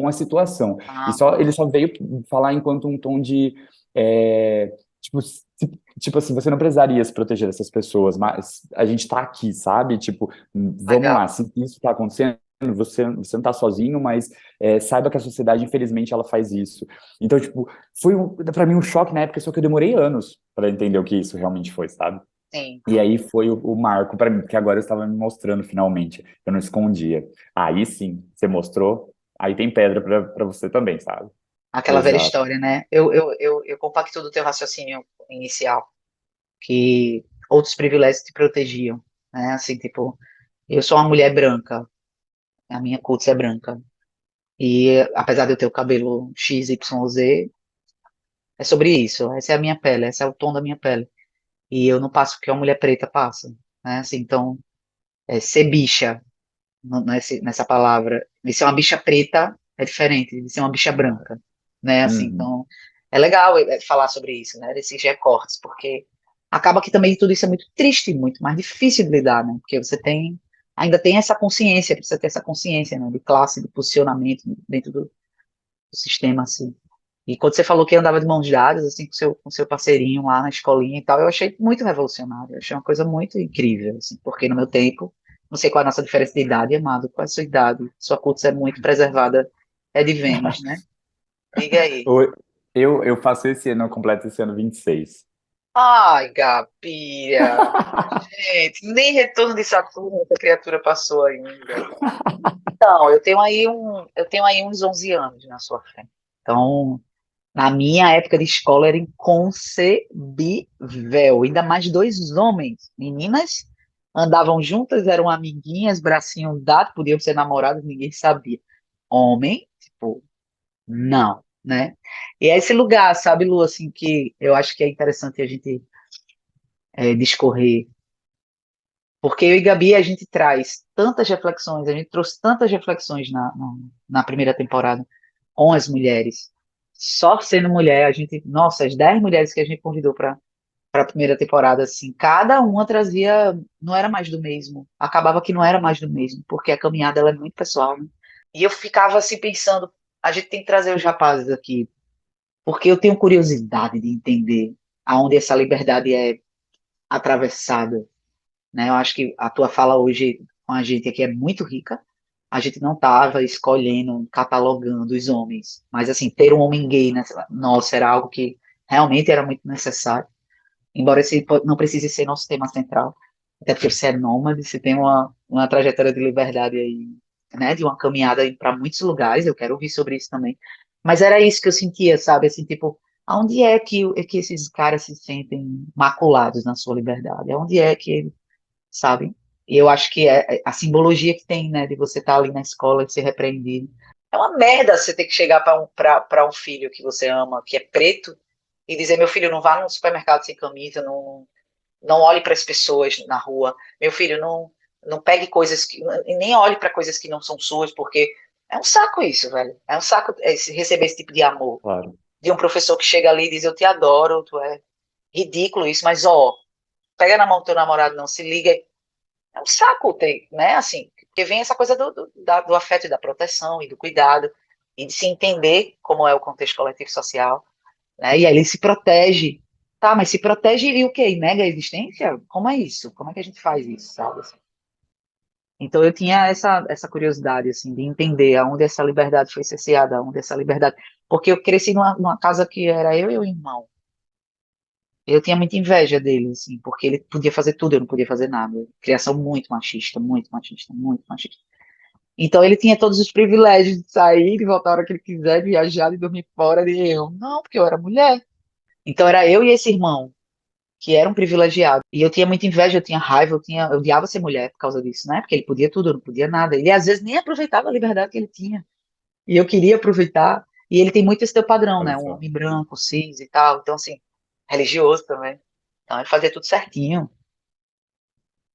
com a situação. E
Ah,
ele só veio falar enquanto um tom de, tipo, tipo assim, você não precisaria se proteger dessas pessoas, mas a gente tá aqui, sabe? Tipo, vamos
legal.
lá, se isso tá acontecendo, você não tá sozinho, mas saiba que a sociedade, infelizmente, ela faz isso. Então, tipo, foi para mim um choque na época, só que eu demorei anos para entender o que isso realmente foi, sabe?
Sim.
E aí foi o marco para mim, porque agora eu estava me mostrando finalmente. Eu não escondia. Aí sim, você mostrou, aí tem pedra para você também, sabe?
Aquela velha
Exato.
história, né? Eu compacto do teu raciocínio inicial, que outros privilégios te protegiam, né? Assim, tipo, eu sou uma mulher branca, a minha cor é branca. E apesar de eu ter o cabelo X, Y, Z, é sobre isso. Essa é a minha pele, esse é o tom da minha pele. E eu não passo o que uma mulher preta passa, né? Assim, então, ser bicha, nessa palavra, de ser uma bicha preta é diferente de ser uma bicha branca, né? Assim,
Uhum.
então, é legal falar sobre isso, né? Desses recortes, porque acaba que também tudo isso é muito triste, muito mais difícil de lidar, né? Porque você ainda tem essa consciência, precisa ter essa consciência, né? De classe, de posicionamento dentro do sistema, assim. E quando você falou que andava de mãos dadas, assim, com seu parceirinho lá na escolinha e tal, eu achei muito revolucionário, eu achei uma coisa muito incrível, assim, porque no meu tempo, não sei qual é a nossa diferença de idade, amado, qual é a sua idade? Sua curso é muito preservada, é de Vênus, né? Diga aí.
Oi, eu faço esse ano, eu completo esse ano 26.
Ai, Gabia, gente, nem retorno de Saturno essa criatura passou ainda. Então, eu tenho aí uns 11 anos na sua frente. Então, na minha época de escola era inconcebível. Ainda mais dois homens. Meninas andavam juntas, eram amiguinhas, bracinho dado, podiam ser namoradas, ninguém sabia. Homem, tipo, não, né? E é esse lugar, sabe, Lu, assim, que eu acho que é interessante a gente discorrer. Porque eu e Gabi, a gente traz tantas reflexões, a gente trouxe tantas reflexões na primeira temporada com as mulheres. Só sendo mulher, a gente, nossa, as 10 mulheres que a gente convidou para a primeira temporada, assim, cada uma trazia, não era mais do mesmo. Acabava que não era mais do mesmo, porque a caminhada ela é muito pessoal, né? E eu ficava assim pensando, a gente tem que trazer os rapazes aqui, porque eu tenho curiosidade de entender aonde essa liberdade é atravessada, né? Eu acho que a tua fala hoje com a gente aqui é muito rica. A gente não estava escolhendo, catalogando os homens, mas assim, ter um homem gay, né, nossa, era algo que realmente era muito necessário, embora esse não precise ser nosso tema central, até porque você é nômade, você tem uma trajetória de liberdade aí, né, de uma caminhada para muitos lugares, eu quero ouvir sobre isso também, mas era isso que eu sentia, sabe, assim, tipo, aonde é que esses caras se sentem maculados na sua liberdade? Aonde é que sabe? E eu acho que é a simbologia que tem, né, de você estar ali na escola e ser repreendido. É uma merda você ter que chegar para um filho que você ama, que é preto, e dizer: meu filho, não vá no supermercado sem camisa, não olhe para as pessoas na rua, meu filho, não pegue coisas que. Nem olhe para coisas que não são suas, porque é um saco isso, velho. É um saco receber esse tipo de amor.
Claro.
De um professor que chega ali e diz: eu te adoro, tu é ridículo isso, mas ó, pega na mão do teu namorado, não se liga, é um saco ter, né? Assim, porque vem essa coisa do afeto e da proteção e do cuidado e de se entender como é o contexto coletivo social, né? E aí ele se protege. Tá, mas se protege e o quê? E nega a existência? Como é isso? Como é que a gente faz isso, sabe? Assim, então eu tinha essa curiosidade, assim, de entender aonde essa liberdade foi cerceada, aonde essa liberdade... Porque eu cresci numa casa que era eu e o irmão. Eu tinha muita inveja dele, assim, porque ele podia fazer tudo, eu não podia fazer nada. Criação muito machista, muito machista, muito machista. Então ele tinha todos os privilégios de sair, de voltar a hora que ele quiser, de viajar, de dormir fora, de eu. Não, porque eu era mulher. Então era eu e esse irmão, que era um privilegiado. E eu tinha muita inveja, eu tinha raiva, eu odiava ser mulher por causa disso, né? Porque ele podia tudo, eu não podia nada. Ele às vezes nem aproveitava a liberdade que ele tinha. E eu queria aproveitar. E ele tem muito esse teu padrão,
Olha
né? Um
só.
homem branco, cis e tal. Então, assim, religioso também. Então ele fazia tudo certinho.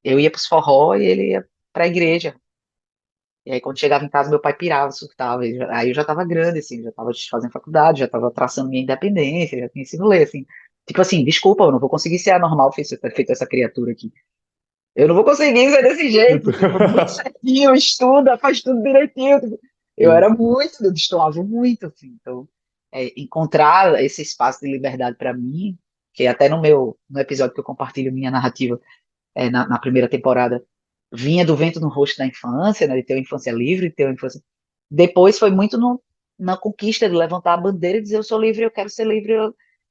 Eu ia pros forró e ele ia pra igreja. E aí, quando chegava em casa, meu pai pirava, surtava. Aí eu já tava grande, assim, já tava fazendo faculdade, já tava traçando minha independência, já tinha ensino ler, assim. Tipo assim, desculpa, eu não vou conseguir ser anormal feito essa criatura aqui. Eu não vou conseguir ser desse jeito, tipo, muito certinho, estuda, faz tudo direitinho. Tipo, Eu era muito, eu destoava muito, assim. Então, encontrar esse espaço de liberdade para mim, que até no episódio que eu compartilho minha narrativa, na primeira temporada, vinha do vento no rosto da infância, né, de ter uma infância livre, de ter uma infância. Depois foi muito na conquista de levantar a bandeira e dizer eu sou livre, eu quero ser livre,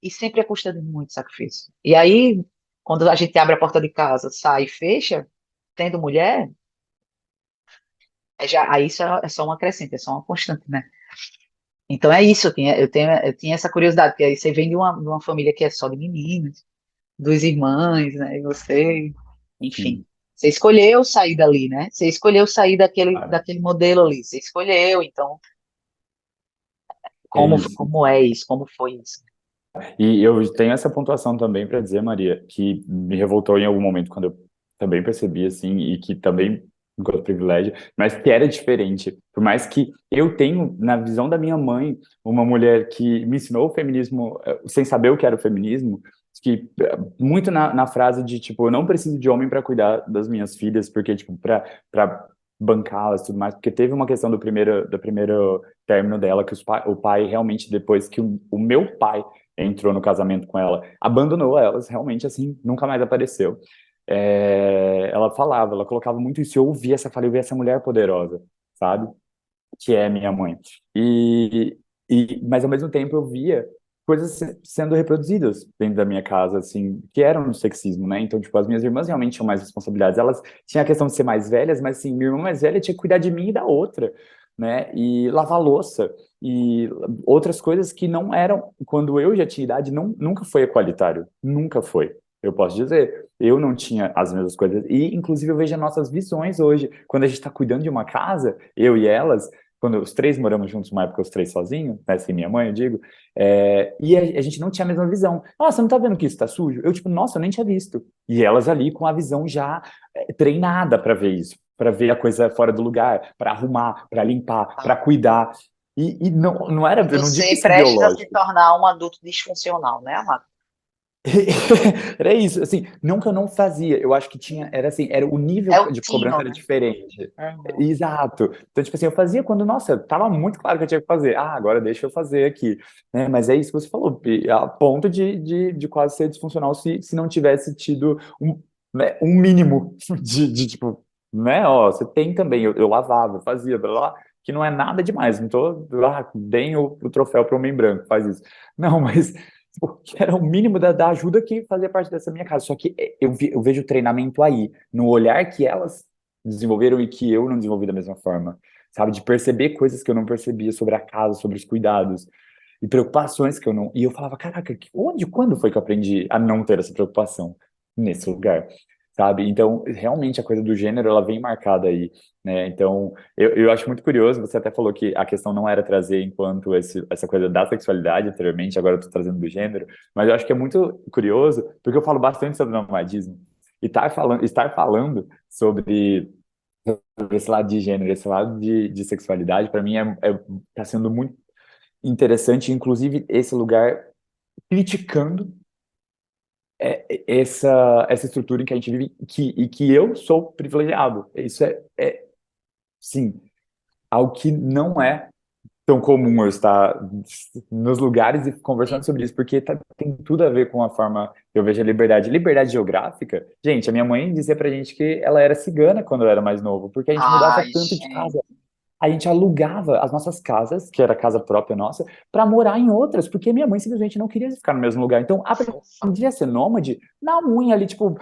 e sempre à custa de muito sacrifício. E aí, quando a gente abre a porta de casa, sai e fecha, tendo mulher, aí isso é só uma crescente, é só uma constante, né? Então é isso, eu tinha essa curiosidade, porque aí você vem de uma família que é só de meninos, duas irmãs, né? E você, enfim,
Sim,
você escolheu sair dali, né? Você escolheu sair daquele,
cara,
daquele modelo ali, você escolheu, então,
é
como,
isso.
como é isso, como foi isso?
E eu tenho essa pontuação também para dizer, Maria, que me revoltou em algum momento quando eu também percebi assim e que também enquanto privilégio, mas que era diferente. Por mais que eu tenho na visão da minha mãe uma mulher que me ensinou o feminismo sem saber o que era o feminismo, que muito na frase de tipo, eu não preciso de homem para cuidar das minhas filhas, porque tipo para bancá-las e tudo mais, porque teve uma questão do primeiro término dela que o pai realmente depois que o meu pai entrou no casamento com ela, abandonou elas, realmente assim, nunca mais apareceu. Ela falava, ela colocava muito isso, eu ouvia eu vi essa mulher poderosa, sabe? Que é minha mãe. E, mas ao mesmo tempo eu via coisas sendo reproduzidas dentro da minha casa, assim, que eram no sexismo, né? Então, tipo, as minhas irmãs realmente tinham mais responsabilidades. Elas tinham a questão de ser mais velhas, mas, assim, minha irmã mais velha tinha que cuidar de mim e da outra, né? E lavar louça e outras coisas que não eram, quando eu já tinha idade, nunca foi equalitário, nunca foi. Eu posso dizer, eu não tinha as mesmas coisas. E, inclusive, eu vejo as nossas visões hoje. Quando a gente está cuidando de uma casa, eu e elas, quando os três moramos juntos, uma época os três sozinhos, né, sem minha mãe, eu digo, e a gente não tinha a mesma visão. Ah, você não tá vendo que isso tá sujo? Eu, tipo, nossa, eu nem tinha visto. E elas ali com a visão já treinada para ver isso, para ver a coisa fora do lugar, para arrumar, para limpar, para
Tá?
cuidar. E não era,
E
eu não digo
você
isso
prestes a se
biológico.
tornar um adulto disfuncional, né, amado?
Era isso, assim, não que eu não fazia, eu acho que tinha, era assim, era o nível
É o
de cobrança
tino,
era
né?
diferente.
Uhum.
Exato. Então, tipo assim, eu fazia quando, nossa, tava muito claro que eu tinha que fazer. Ah, agora deixa eu fazer aqui, né? Mas é isso que você falou, a ponto de quase ser disfuncional se não tivesse tido um mínimo tipo, né? Ó, você tem também, eu lavava, eu fazia, blá, blá, blá, que não é nada demais, não tô, deem o troféu para o homem branco, faz isso. Não, mas porque era o mínimo da ajuda que fazia parte dessa minha casa. Só que eu vejo o treinamento aí, no olhar que elas desenvolveram e que eu não desenvolvi da mesma forma, sabe? De perceber coisas que eu não percebia sobre a casa, sobre os cuidados e preocupações que eu não. E eu falava, caraca, onde, quando foi que eu aprendi a não ter essa preocupação nesse lugar? Sabe? Então, realmente a coisa do gênero, ela vem marcada aí, né? Então, eu acho muito curioso, você até falou que a questão não era trazer enquanto essa coisa da sexualidade anteriormente, agora eu tô trazendo do gênero, mas eu acho que é muito curioso, porque eu falo bastante sobre nomadismo, e estar falando sobre esse lado de gênero, esse lado de sexualidade, para mim tá sendo muito interessante, inclusive esse lugar criticando essa estrutura em que a gente vive e que eu sou privilegiado. Isso sim, algo que não é tão comum eu estar nos lugares e conversando sobre isso, porque tem tudo a ver com a forma que eu vejo a liberdade. Liberdade geográfica, gente, a minha mãe dizia pra gente que ela era cigana quando eu era mais novo, porque a gente mudava
Ai,
tanto de casa.
gente.
A gente alugava as nossas casas, que era a casa própria nossa, para morar em outras, porque minha mãe simplesmente não queria ficar no mesmo lugar. Então,
Fofa.
aprendi a ser nômade na unha ali, tipo,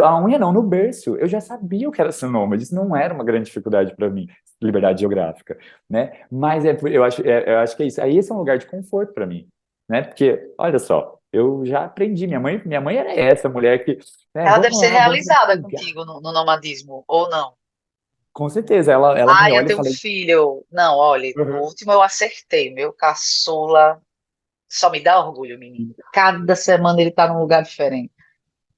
a unha não, no berço. Eu já sabia o que era ser nômade, isso não era uma grande dificuldade para mim, liberdade geográfica, né? Mas eu acho que é isso. Aí esse é um lugar de conforto para mim, né? Porque, olha só, eu já aprendi. Minha mãe era essa mulher que, né,
Ela deve
vamos
ser
lá, vamos
realizada
lugar.
contigo no nomadismo, ou não?
Com certeza, ela me
Ai, eu
olha e
tenho um
fala,
filho. Não, olha, no
uhum.
último eu acertei. Meu caçula só me dá orgulho, menino. Cada semana ele tá num lugar diferente.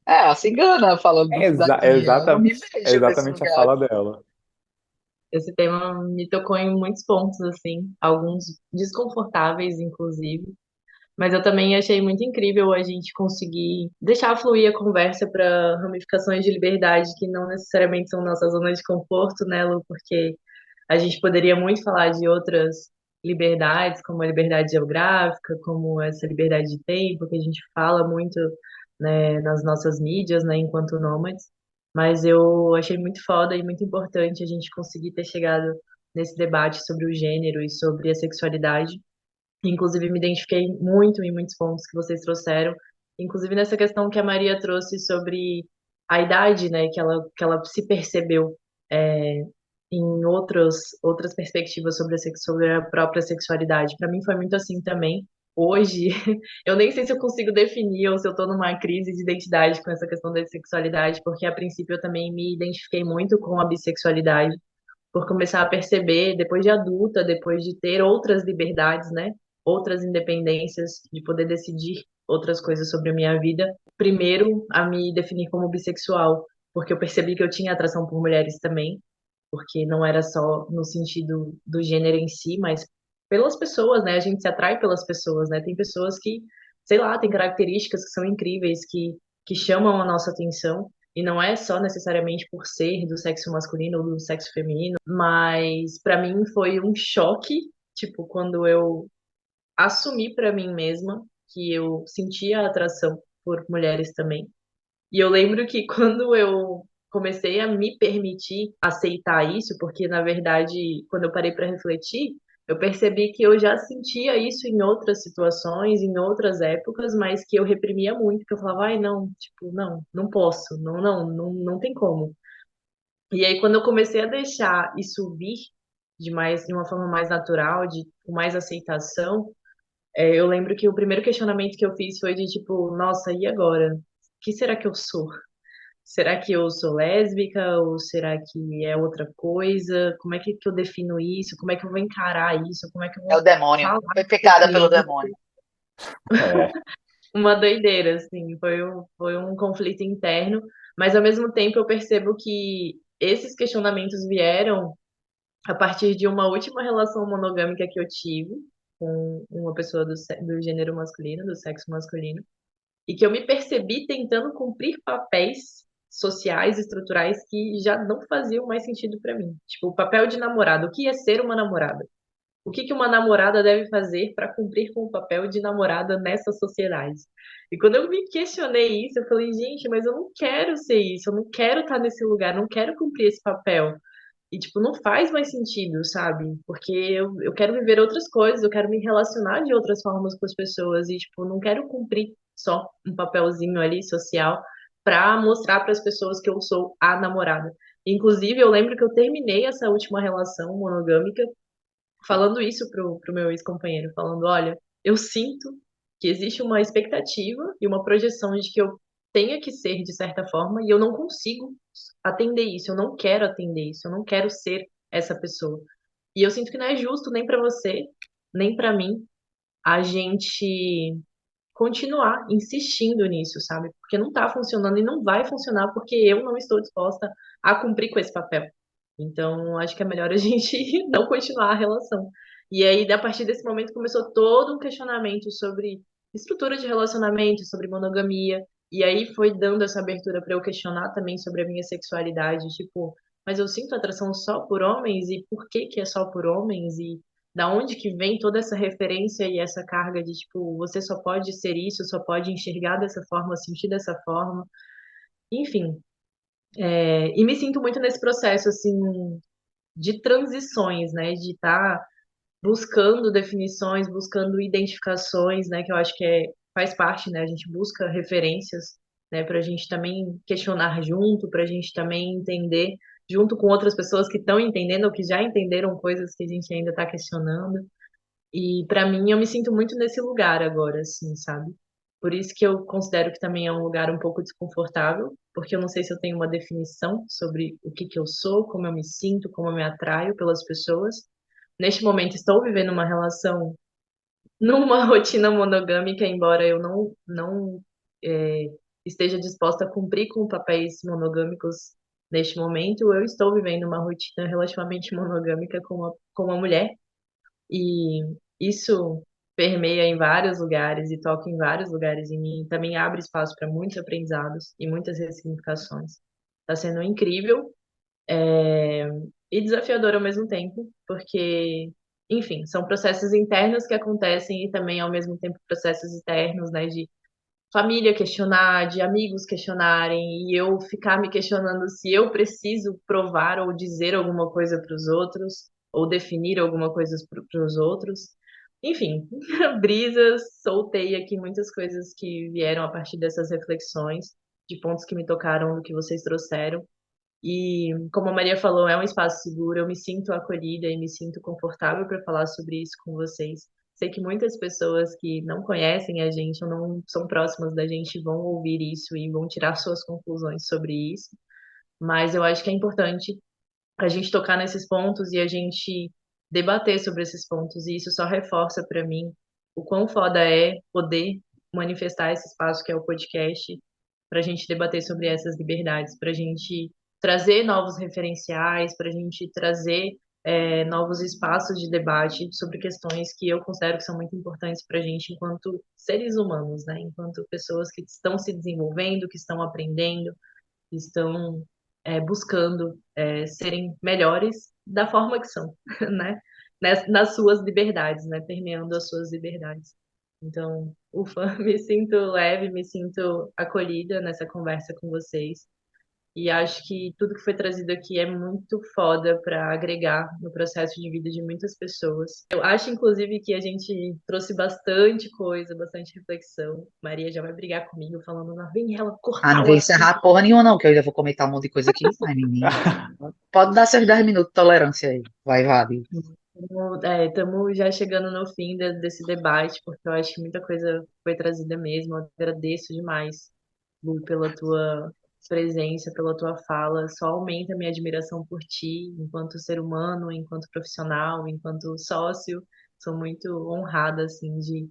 É, a cigana falando
É,
da
exa- é
tia. Eu
exata-
me
é
vejo nesse
exatamente a
lugar.
fala dela.
Esse tema me tocou em muitos pontos, assim, alguns desconfortáveis, inclusive. Mas eu também achei muito incrível a gente conseguir deixar fluir a conversa para ramificações de liberdade que não necessariamente são nossa zona de conforto, né, Lu? Porque A gente poderia muito falar de outras liberdades, como a liberdade geográfica, como essa liberdade de tempo, que a gente fala muito, né, nas nossas mídias, né, enquanto nômades. Mas eu achei muito foda e muito importante a gente conseguir ter chegado nesse debate sobre o gênero e sobre a sexualidade. Inclusive, me identifiquei muito em muitos pontos que vocês trouxeram, inclusive nessa questão que a Maria trouxe sobre a idade, né, que ela se percebeu em outras perspectivas sobre a própria sexualidade. Para mim foi muito assim também. Hoje, eu nem sei se eu consigo definir ou se eu estou numa crise de identidade com essa questão da sexualidade, porque a princípio eu também me identifiquei muito com a bissexualidade por começar a perceber, depois de adulta, depois de ter outras liberdades, né? Outras independências, de poder decidir outras coisas sobre a minha vida. Primeiro, a me definir como bissexual, porque eu percebi que eu tinha atração por mulheres também, porque não era só no sentido do gênero em si, mas pelas pessoas, né? A gente se atrai pelas pessoas, né? Tem pessoas que, sei lá, têm características que são incríveis, que chamam a nossa atenção. E não é só necessariamente por ser do sexo masculino ou do sexo feminino, mas para mim foi um choque, tipo, quando eu assumi para mim mesma que eu sentia atração por mulheres também. E eu lembro que quando eu comecei a me permitir aceitar isso, porque na verdade, quando eu parei para refletir, eu percebi que eu já sentia isso em outras situações, em outras épocas, mas que eu reprimia muito, que eu falava, ai, não, tipo, não, não posso, não tem como. E aí, quando eu comecei a deixar isso vir de uma forma mais natural, com mais aceitação, eu lembro que o primeiro questionamento que eu fiz foi de tipo, nossa, e agora? O que será que eu sou? Será que eu sou lésbica ou será que é outra coisa? Como é que eu defino isso? Como é que eu vou encarar isso? Como é que eu
É o
vou
demônio.
falar
Foi picada
sobre
pelo
isso?
demônio.
É,
Uma doideira, assim, foi um conflito interno, mas ao mesmo tempo eu percebo que esses questionamentos vieram a partir de uma última relação monogâmica que eu tive com uma pessoa do gênero masculino, do sexo masculino. E que eu me percebi tentando cumprir papéis sociais, estruturais que já não faziam mais sentido para mim. Tipo, o papel de namorada. O que é ser uma namorada? O que uma namorada deve fazer para cumprir com o papel de namorada nessa sociedade? E quando eu me questionei isso, eu falei, gente, mas eu não quero ser isso, eu não quero estar nesse lugar, não quero cumprir esse papel. E, tipo, não faz mais sentido, sabe? Porque eu quero viver outras coisas, eu quero me relacionar de outras formas com as pessoas e, tipo, não quero cumprir só um papelzinho ali social pra mostrar para as pessoas que eu sou a namorada. Inclusive, eu lembro que eu terminei essa última relação monogâmica falando isso pro meu ex-companheiro, falando, olha, eu sinto que existe uma expectativa e uma projeção de que eu tenha que ser de certa forma e eu não consigo atender isso, eu não quero atender isso, eu não quero ser essa pessoa. E eu sinto que não é justo nem para você, nem para mim a gente continuar insistindo nisso, sabe? Porque não tá funcionando e não vai funcionar porque eu não estou disposta a cumprir com esse papel. Então, acho que é melhor a gente não continuar a relação. E aí, a partir desse momento, começou todo um questionamento sobre estrutura de relacionamento, sobre monogamia. E aí foi dando essa abertura para eu questionar também sobre a minha sexualidade, tipo, mas eu sinto atração só por homens e por que que é só por homens e da onde que vem toda essa referência e essa carga de tipo, você só pode ser isso, só pode enxergar dessa forma, sentir dessa forma. Enfim, e me sinto muito nesse processo assim de transições, né, de estar buscando definições, buscando identificações, né, que eu acho que faz parte, né, a gente busca referências, né, para a gente também questionar junto, para a gente também entender junto com outras pessoas que estão entendendo ou que já entenderam coisas que a gente ainda está questionando. E para mim, eu me sinto muito nesse lugar agora, assim, sabe? Por isso que eu considero que também é um lugar um pouco desconfortável, porque eu não sei se eu tenho uma definição sobre o que que eu sou, como eu me sinto, como eu me atraio pelas pessoas. Neste momento, estou vivendo uma relação numa rotina monogâmica, embora eu não é, esteja disposta a cumprir com papéis monogâmicos neste momento, eu estou vivendo uma rotina relativamente monogâmica com uma mulher. E isso permeia em vários lugares e toca em vários lugares em mim. Também abre espaço para muitos aprendizados e muitas ressignificações. Está sendo incrível. e desafiador ao mesmo tempo, porque, enfim, são processos internos que acontecem e também, ao mesmo tempo, processos externos, né, de família questionar, de amigos questionarem, e eu ficar me questionando se eu preciso provar ou dizer alguma coisa para os outros, ou definir alguma coisa para os outros. Enfim, brisas, soltei aqui muitas coisas que vieram a partir dessas reflexões, de pontos que me tocaram, do que vocês trouxeram. E, como a Maria falou, é um espaço seguro, eu me sinto acolhida e me sinto confortável para falar sobre isso com vocês. Sei que muitas pessoas que não conhecem a gente ou não são próximas da gente vão ouvir isso e vão tirar suas conclusões sobre isso, mas eu acho que é importante a gente tocar nesses pontos e a gente debater sobre esses pontos, e isso só reforça para mim o quão foda é poder manifestar esse espaço que é o podcast, para a gente debater sobre essas liberdades, para a gente trazer novos referenciais, para a gente trazer novos espaços de debate sobre questões que eu considero que são muito importantes para a gente enquanto seres humanos, né? Enquanto pessoas que estão se desenvolvendo, que estão aprendendo, estão buscando serem melhores da forma que são, né? Nas suas liberdades, né? Permeando as suas liberdades. Então, ufa, me sinto leve, me sinto acolhida nessa conversa com vocês. E acho que tudo que foi trazido aqui é muito foda para agregar no processo de vida de muitas pessoas. Eu acho, inclusive, que a gente trouxe bastante coisa, bastante reflexão. Maria já vai brigar comigo, falando, não vem ela
Ah, não
cortar o
vou
assunto.
encerrar porra nenhuma, não, que eu ainda vou comentar um monte de coisa aqui. Ai, menino. Pode dar seus 10 minutos de tolerância aí. Vai, Vale.
Estamos já chegando no fim desse debate, porque eu acho que muita coisa foi trazida mesmo. Eu agradeço demais, Lu, pela tua presença, pela tua fala. Só aumenta a minha admiração por ti, enquanto ser humano, enquanto profissional, enquanto sócio. Sou muito honrada, assim, de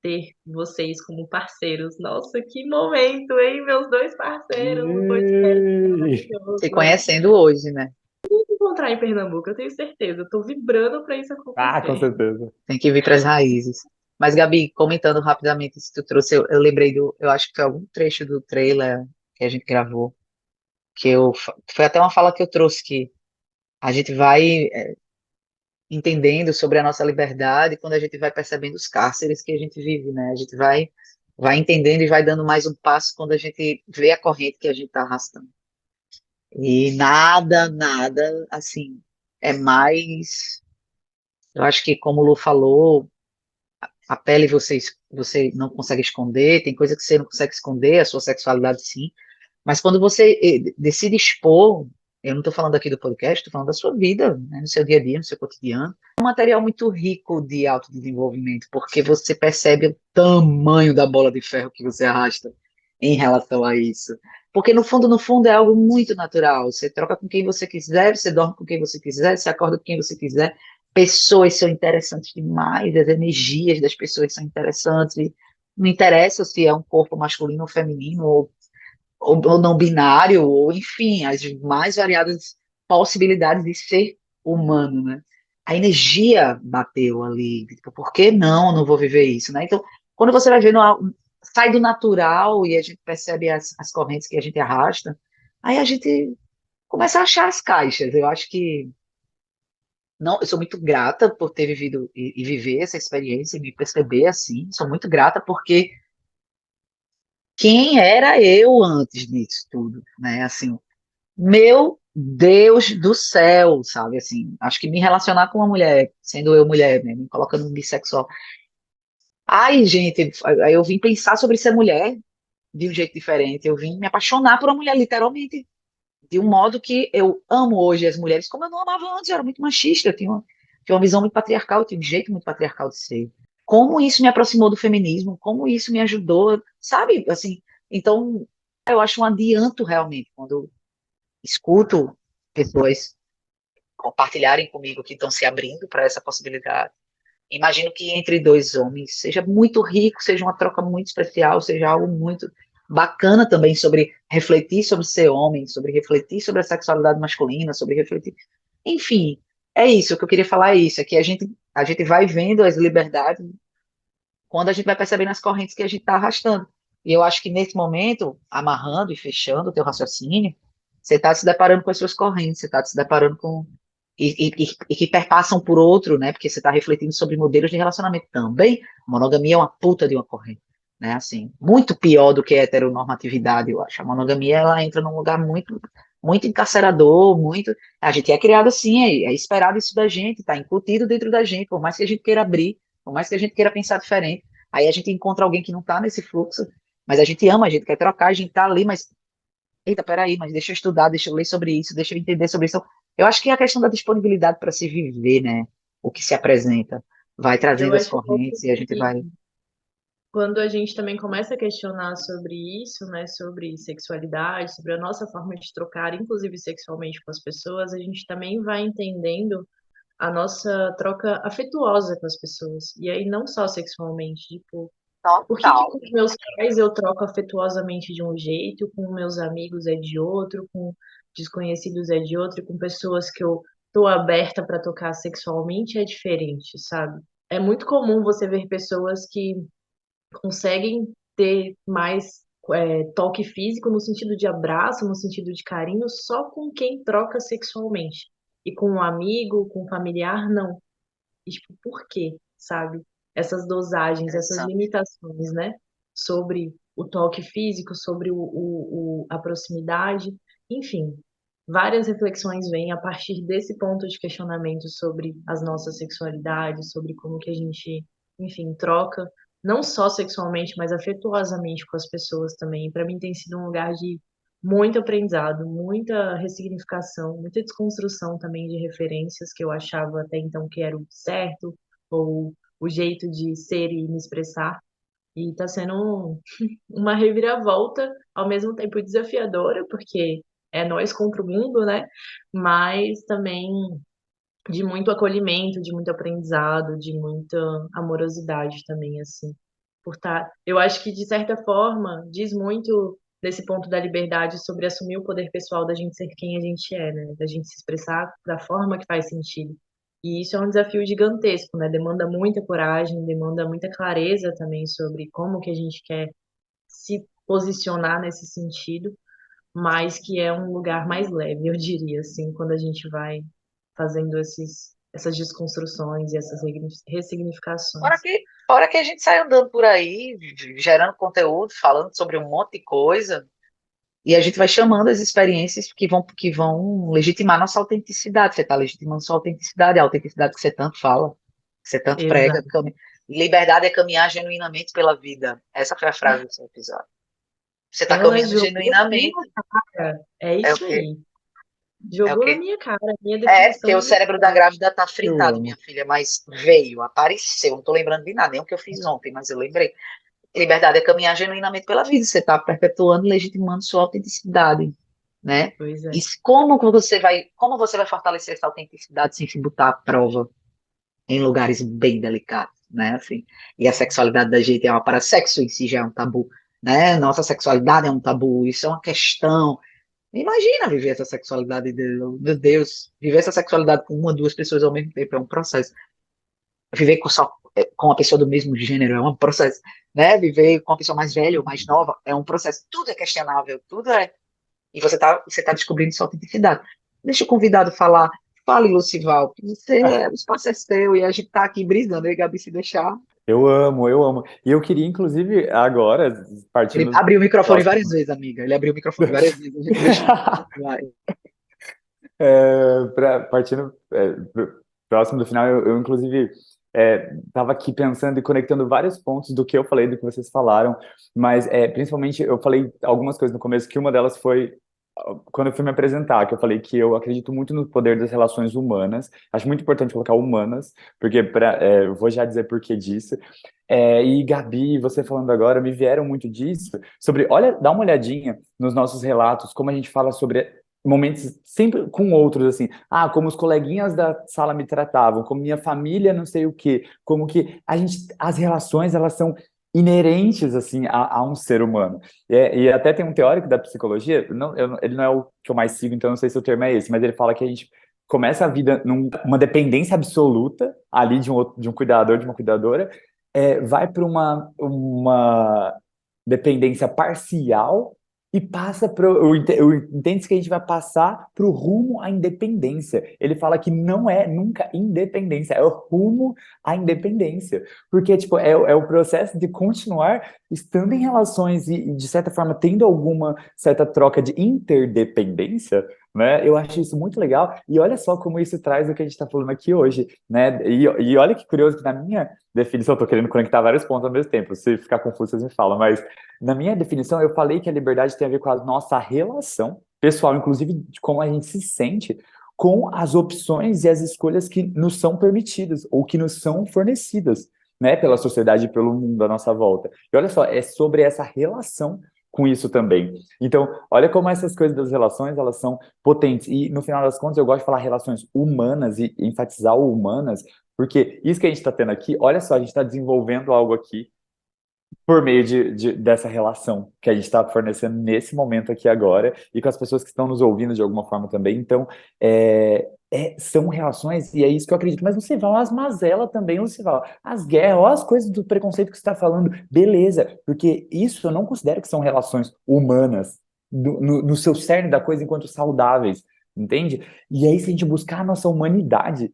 ter vocês como parceiros. Nossa, que momento, hein? Meus dois parceiros no podcast.
Yay!
Se
Maravilhoso.
conhecendo hoje, né?
Encontrar em Pernambuco, eu tenho certeza. Eu tô vibrando para isso
Ah, com
acontecer.
certeza.
Tem que vir para as raízes. Mas, Gabi, comentando rapidamente se tu trouxe, eu lembrei do. Eu acho que foi algum trecho do trailer que a gente gravou, foi até uma fala que eu trouxe, que a gente vai entendendo sobre a nossa liberdade quando a gente vai percebendo os cárceres que a gente vive, né? A gente vai entendendo e vai dando mais um passo quando a gente vê a corrente que a gente está arrastando. E nada, assim, é mais. Eu acho que, como o Lu falou, a pele você não consegue esconder, tem coisa que você não consegue esconder, a sua sexualidade sim, mas quando você decide expor, eu não estou falando aqui do podcast, estou falando da sua vida, né, no seu dia a dia, no seu cotidiano, é um material muito rico de autodesenvolvimento, porque você percebe o tamanho da bola de ferro que você arrasta em relação a isso. Porque no fundo, é algo muito natural. Você troca com quem você quiser, você dorme com quem você quiser, você acorda com quem você quiser. Pessoas são interessantes demais, as energias das pessoas são interessantes. E não interessa se é um corpo masculino ou feminino, ou não binário, ou enfim, as mais variadas possibilidades de ser humano, né? A energia bateu ali, tipo, por que não, não vou viver isso, né? Então, quando você vai vendo, sai do natural e a gente percebe as correntes que a gente arrasta, aí a gente começa a achar as caixas. Eu acho que não, eu sou muito grata por ter vivido e viver essa experiência e me perceber assim. Sou muito grata porque quem era eu antes disso tudo, né? Assim, meu Deus do céu, sabe? Assim, acho que me relacionar com uma mulher, sendo eu mulher, né? Me colocando no bissexual. Ai, gente, aí eu vim pensar sobre ser mulher de um jeito diferente. Eu vim me apaixonar por uma mulher, literalmente, de um modo que eu amo hoje as mulheres, como eu não amava antes. Eu era muito machista, tinha uma visão muito patriarcal, eu tinha um jeito muito patriarcal de ser. Como isso me aproximou do feminismo, como isso me ajudou, sabe? Assim, então, eu acho um adianto realmente quando escuto pessoas compartilharem comigo que estão se abrindo para essa possibilidade. Imagino que entre dois homens seja muito rico, seja uma troca muito especial, seja algo muito bacana também sobre refletir sobre ser homem, sobre refletir sobre a sexualidade masculina, sobre refletir. Enfim, é isso. O que eu queria falar é isso, é que a gente vai vendo as liberdades quando a gente vai percebendo as correntes que a gente está arrastando. E eu acho que nesse momento, amarrando e fechando o teu raciocínio, você está se deparando com as suas correntes, você está se deparando com e que perpassam por outro, né? Porque você está refletindo sobre modelos de relacionamento também. A monogamia é uma puta de uma corrente, né? Assim, muito pior do que a heteronormatividade, eu acho. A monogamia, ela entra num lugar muito encarcerador, muito. A gente é criado assim, é esperado isso da gente, está incutido dentro da gente, por mais que a gente queira abrir, por mais que a gente queira pensar diferente. Aí a gente encontra alguém que não está nesse fluxo, mas a gente ama, a gente quer trocar, a gente está ali, mas eita, peraí, mas deixa eu estudar, deixa eu ler sobre isso, deixa eu entender sobre isso. Então, eu acho que é a questão da disponibilidade para se viver, né? O que se apresenta, vai
Eu
trazendo as
acho um pouco
correntes e a gente
que
vai.
quando a gente também começa a questionar sobre isso, né, sobre sexualidade, sobre a nossa forma de trocar, inclusive sexualmente com as pessoas, a gente também vai entendendo a nossa troca afetuosa com as pessoas. E aí não só sexualmente, tipo, por que que
Total.
com os meus pais eu troco afetuosamente de um jeito, com meus amigos é de outro, com desconhecidos é de outro, e com pessoas que eu tô aberta para tocar sexualmente é diferente, sabe? É muito comum você ver pessoas que conseguem ter mais toque físico no sentido de abraço, no sentido de carinho, só com quem troca sexualmente. E com um amigo, com um familiar, não. E, tipo, por quê, sabe? Essas dosagens, essas
Interessante.
limitações, né? Sobre o toque físico, sobre a proximidade, enfim. Várias reflexões vêm a partir desse ponto de questionamento sobre as nossas sexualidades, sobre como que a gente, enfim, troca, não só sexualmente, mas afetuosamente com as pessoas também. Para mim tem sido um lugar de muito aprendizado, muita ressignificação, muita desconstrução também de referências que eu achava até então que era o certo, ou o jeito de ser e me expressar. E está sendo uma reviravolta, ao mesmo tempo desafiadora, porque é nós contra o mundo, né? Mas também de muito acolhimento, de muito aprendizado, de muita amorosidade também, assim. Por tá, eu acho que, de certa forma, diz muito desse ponto da liberdade sobre assumir o poder pessoal da gente ser quem a gente é, né? Da gente se expressar da forma que faz sentido. E isso é um desafio gigantesco, né? Demanda muita coragem, demanda muita clareza também sobre como que a gente quer se posicionar nesse sentido, mas que é um lugar mais leve, eu diria, assim, quando a gente vai fazendo essas desconstruções e essas ressignificações.
Fora que a gente sai andando por aí, gerando conteúdo, falando sobre um monte de coisa, e a gente vai chamando as experiências que vão legitimar nossa autenticidade. Você está legitimando sua autenticidade, a autenticidade que você tanto fala, que você tanto prega.
Exato.
Liberdade é caminhar genuinamente pela vida. Essa foi a frase do seu episódio. Você está
Ela
caminhando
jogou na minha
genuinamente.
cara. É
É o
isso
quê?
aí.
É o
Jogou na
quê?
minha cara, a minha
É, porque
definição
o
de
cérebro da
liberdade.
grávida tá
Eu
fritado, minha
amo.
filha, mas veio, apareceu. Não tô lembrando de nada, nem o que eu fiz ontem, mas eu lembrei. Liberdade é caminhar genuinamente pela vida. Você está perpetuando e legitimando sua autenticidade, né?
Pois é.
E como você vai fortalecer essa autenticidade sem se botar à prova em lugares bem delicados, né? Assim, e a sexualidade da gente é uma para sexo em si já é um tabu, né? Nossa sexualidade é um tabu, isso é uma questão. Imagina viver essa sexualidade de Deus, viver essa sexualidade com uma, duas pessoas ao mesmo tempo é um processo. Viver com uma pessoa do mesmo gênero é um processo, né? Viver com uma pessoa mais velha ou mais nova é um processo. Tudo é questionável, tudo é. E você tá descobrindo sua autenticidade. Deixa o convidado falar. Fale, Lucival, que o espaço é seu e a gente tá aqui brisando, aí, Gabi, se deixar.
Eu amo, eu amo. E eu queria, inclusive, agora,
Ele
partindo
abriu o microfone várias
próximo.
vezes, amiga. Ele abriu o microfone várias vezes. A gente deixa. Vai.
Partindo próximo do final, eu inclusive estava aqui pensando e conectando vários pontos do que eu falei, do que vocês falaram, mas principalmente eu falei algumas coisas no começo, que uma delas foi quando eu fui me apresentar, que eu falei que eu acredito muito no poder das relações humanas, acho muito importante colocar humanas, porque eu vou já dizer por que disso. E Gabi, você falando agora, me vieram muito disso, sobre, olha, dá uma olhadinha nos nossos relatos, como a gente fala sobre momentos sempre com outros, assim, como os coleguinhas da sala me tratavam, como minha família não sei o quê, como que as relações, elas são inerentes, assim, a um ser humano. E até tem um teórico da psicologia, ele não é o que eu mais sigo, então eu não sei se o termo é esse, mas ele fala que a gente começa a vida numa dependência absoluta, ali de um cuidador, de uma cuidadora, vai para uma dependência parcial, e passa entende-se que a gente vai passar para o rumo à independência. Ele fala que não é nunca independência, é o rumo à independência. Porque, tipo, é o processo de continuar estando em relações e, de certa forma, tendo alguma certa troca de interdependência, né? Eu acho isso muito legal. E olha só como isso traz o que a gente está falando aqui hoje, né? E olha que curioso que na minha definição, eu tô querendo conectar vários pontos ao mesmo tempo. Se ficar confuso, vocês me falam, mas na minha definição, eu falei que a liberdade tem a ver com a nossa relação pessoal, inclusive de como a gente se sente com as opções e as escolhas que nos são permitidas ou que nos são fornecidas, né, pela sociedade e pelo mundo à nossa volta. E olha só, é sobre essa relação com isso também. Então, olha como essas coisas das relações, elas são potentes. E, no final das contas, eu gosto de falar relações humanas e enfatizar o humanas, porque isso que a gente está tendo aqui, olha só, a gente está desenvolvendo algo aqui por meio dessa relação que a gente está fornecendo nesse momento aqui agora e com as pessoas que estão nos ouvindo de alguma forma também. Então, são relações, e é isso que eu acredito. Mas você vai as mazelas também, você vai as guerras, ou as coisas do preconceito que você está falando, beleza, porque isso eu não considero que são relações humanas, no seu cerne da coisa, enquanto saudáveis, entende? E aí, se a gente buscar a nossa humanidade,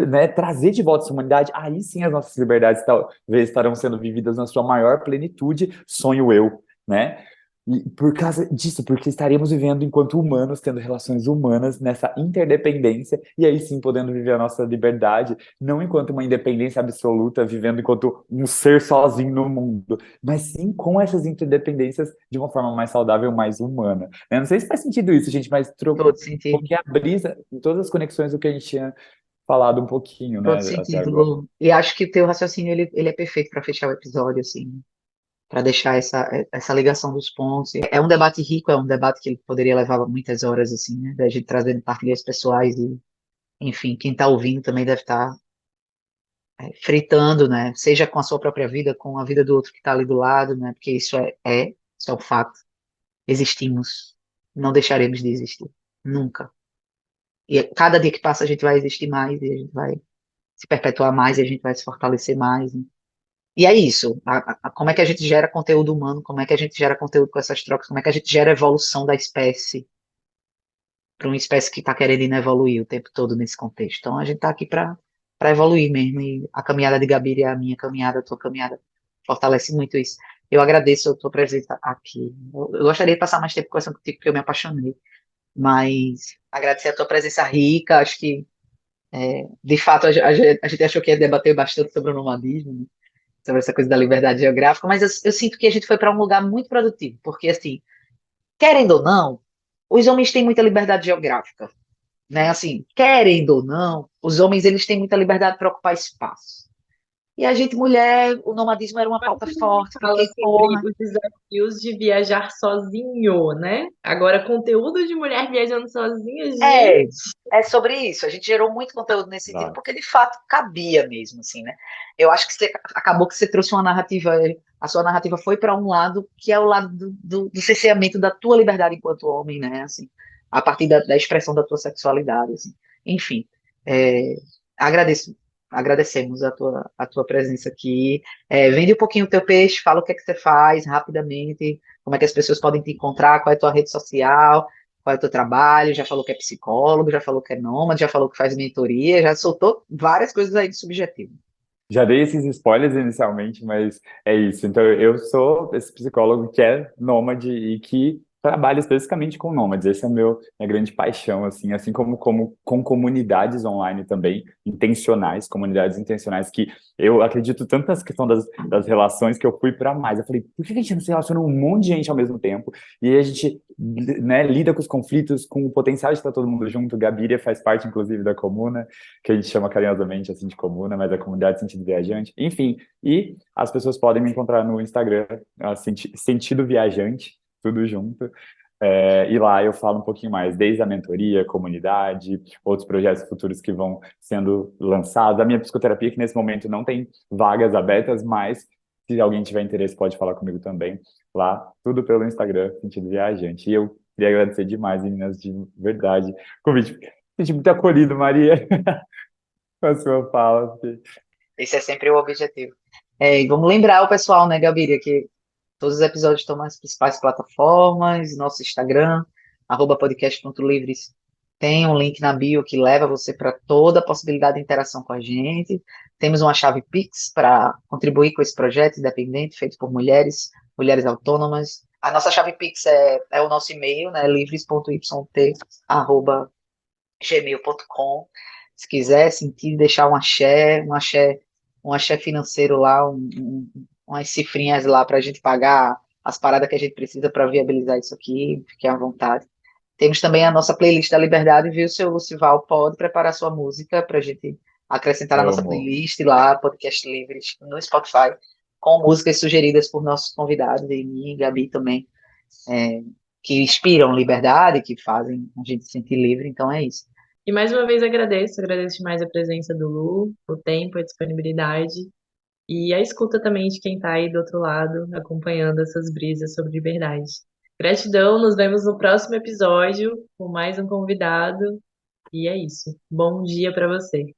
né, trazer de volta essa humanidade, aí sim as nossas liberdades talvez estarão sendo vividas na sua maior plenitude, sonho eu, né? E por causa disso, porque estaremos vivendo enquanto humanos, tendo relações humanas nessa interdependência, e aí sim podendo viver a nossa liberdade, não enquanto uma independência absoluta, vivendo enquanto um ser sozinho no mundo, mas sim com essas interdependências de uma forma mais saudável, mais humana. Eu não sei se faz sentido isso, gente, mas
Todo
trocou um
sentido.
pouquinho a brisa em todas as conexões do que a gente tinha falado um pouquinho,
Todo
né, até
sentido,
agora.
Lu. E acho que o teu raciocínio ele é perfeito para fechar o episódio, assim, para deixar essa ligação dos pontos. É um debate rico, é um debate que poderia levar muitas horas, assim, né? Da gente trazendo partilhas pessoais e, enfim, quem está ouvindo também deve estar fritando, né? Seja com a sua própria vida, com a vida do outro que está ali do lado, né? Porque isso é um fato. Existimos, não deixaremos de existir, nunca. E cada dia que passa a gente vai existir mais e a gente vai se perpetuar mais e a gente vai se fortalecer mais, né? E é isso. Como é que a gente gera conteúdo humano? Como é que a gente gera conteúdo com essas trocas? Como é que a gente gera evolução da espécie para uma espécie que está querendo evoluir o tempo todo nesse contexto? Então a gente está aqui para evoluir mesmo. E a caminhada de Gabi é a minha caminhada, a tua caminhada fortalece muito isso. Eu agradeço a tua presença aqui. Eu gostaria de passar mais tempo conversando contigo porque eu me apaixonei. Mas agradecer a tua presença rica. Acho que de fato a gente achou que ia debater bastante sobre o nomadismo, né? Sobre essa coisa da liberdade geográfica, mas eu sinto que a gente foi para um lugar muito produtivo, porque, assim, querendo ou não, os homens têm muita liberdade geográfica, né? Assim, querendo ou não, os homens eles têm muita liberdade para ocupar espaço. E a gente, mulher, o nomadismo era uma
Mas
pauta
a gente
forte,
fala
porque,
sobre
porra,
os desafios de viajar sozinho, né? Agora, conteúdo de mulher viajando sozinha,
é,
gente.
é sobre isso. A gente gerou muito conteúdo nesse sentido,
Exato.
porque de fato cabia mesmo, assim, né? Eu acho que acabou que você trouxe uma narrativa, a sua narrativa foi para um lado que é o lado do cerceamento da tua liberdade enquanto homem, né? Assim, a partir da expressão da tua sexualidade, assim. Enfim, é, agradeço, agradecemos a tua presença aqui. Vende um pouquinho o teu peixe, fala o que é que você faz rapidamente, como é que as pessoas podem te encontrar, qual é a tua rede social. Qual é o teu trabalho? Já falou que é psicólogo, já falou que é nômade, já falou que faz mentoria, já soltou várias coisas aí de subjetivo.
Já dei esses spoilers inicialmente, mas é isso. Então, eu sou esse psicólogo que é nômade e que trabalha especificamente com nômades. Esse é minha grande paixão, assim como com comunidades online também, intencionais, comunidades intencionais, que eu acredito tanto nessa questão das relações que eu fui para mais. Eu falei, por que a gente não se relaciona com um monte de gente ao mesmo tempo? E aí a gente, né, lida com os conflitos, com o potencial de estar todo mundo junto. Gabiria faz parte, inclusive, da comuna, que a gente chama carinhosamente assim de comuna, mas é comunidade Sentido Viajante. Enfim, e as pessoas podem me encontrar no Instagram, Sentido Viajante, tudo junto. E lá eu falo um pouquinho mais, desde a mentoria, comunidade, outros projetos futuros que vão sendo lançados. A minha psicoterapia, que nesse momento não tem vagas abertas, mas se alguém tiver interesse, pode falar comigo também. Lá, tudo pelo Instagram, Sentido Viajante. E eu queria agradecer demais, meninas, de verdade. Convite. Senti muito acolhido, Maria. Com a sua fala.
Esse é sempre o objetivo. E vamos lembrar o pessoal, né, Gabiria, que Todos os episódios estão nas principais plataformas, nosso Instagram, @podcast.livres. Tem um link na bio que leva você para toda a possibilidade de interação com a gente. Temos uma chave Pix para contribuir com esse projeto independente, feito por mulheres, mulheres autônomas. A nossa chave Pix é o nosso e-mail, né, livres.yt@gmail.com. Se quiser sentir, deixar um axé financeiro lá, umas cifrinhas lá para a gente pagar as paradas que a gente precisa para viabilizar isso aqui, fique à vontade. Temos também a nossa playlist da Liberdade, viu, seu Lucival? Pode preparar sua música para a gente acrescentar na nossa
Amo.
playlist lá, Podcast Livres, no Spotify, com músicas sugeridas por nossos convidados, e mim e Gabi também, é, que inspiram liberdade, que fazem a gente se sentir livre, então é isso.
E mais uma vez agradeço demais a presença do Lu, o tempo, a disponibilidade e a escuta também de quem está aí do outro lado, acompanhando essas brisas sobre liberdade. Gratidão, nos vemos no próximo episódio com mais um convidado. E é isso. Bom dia para você.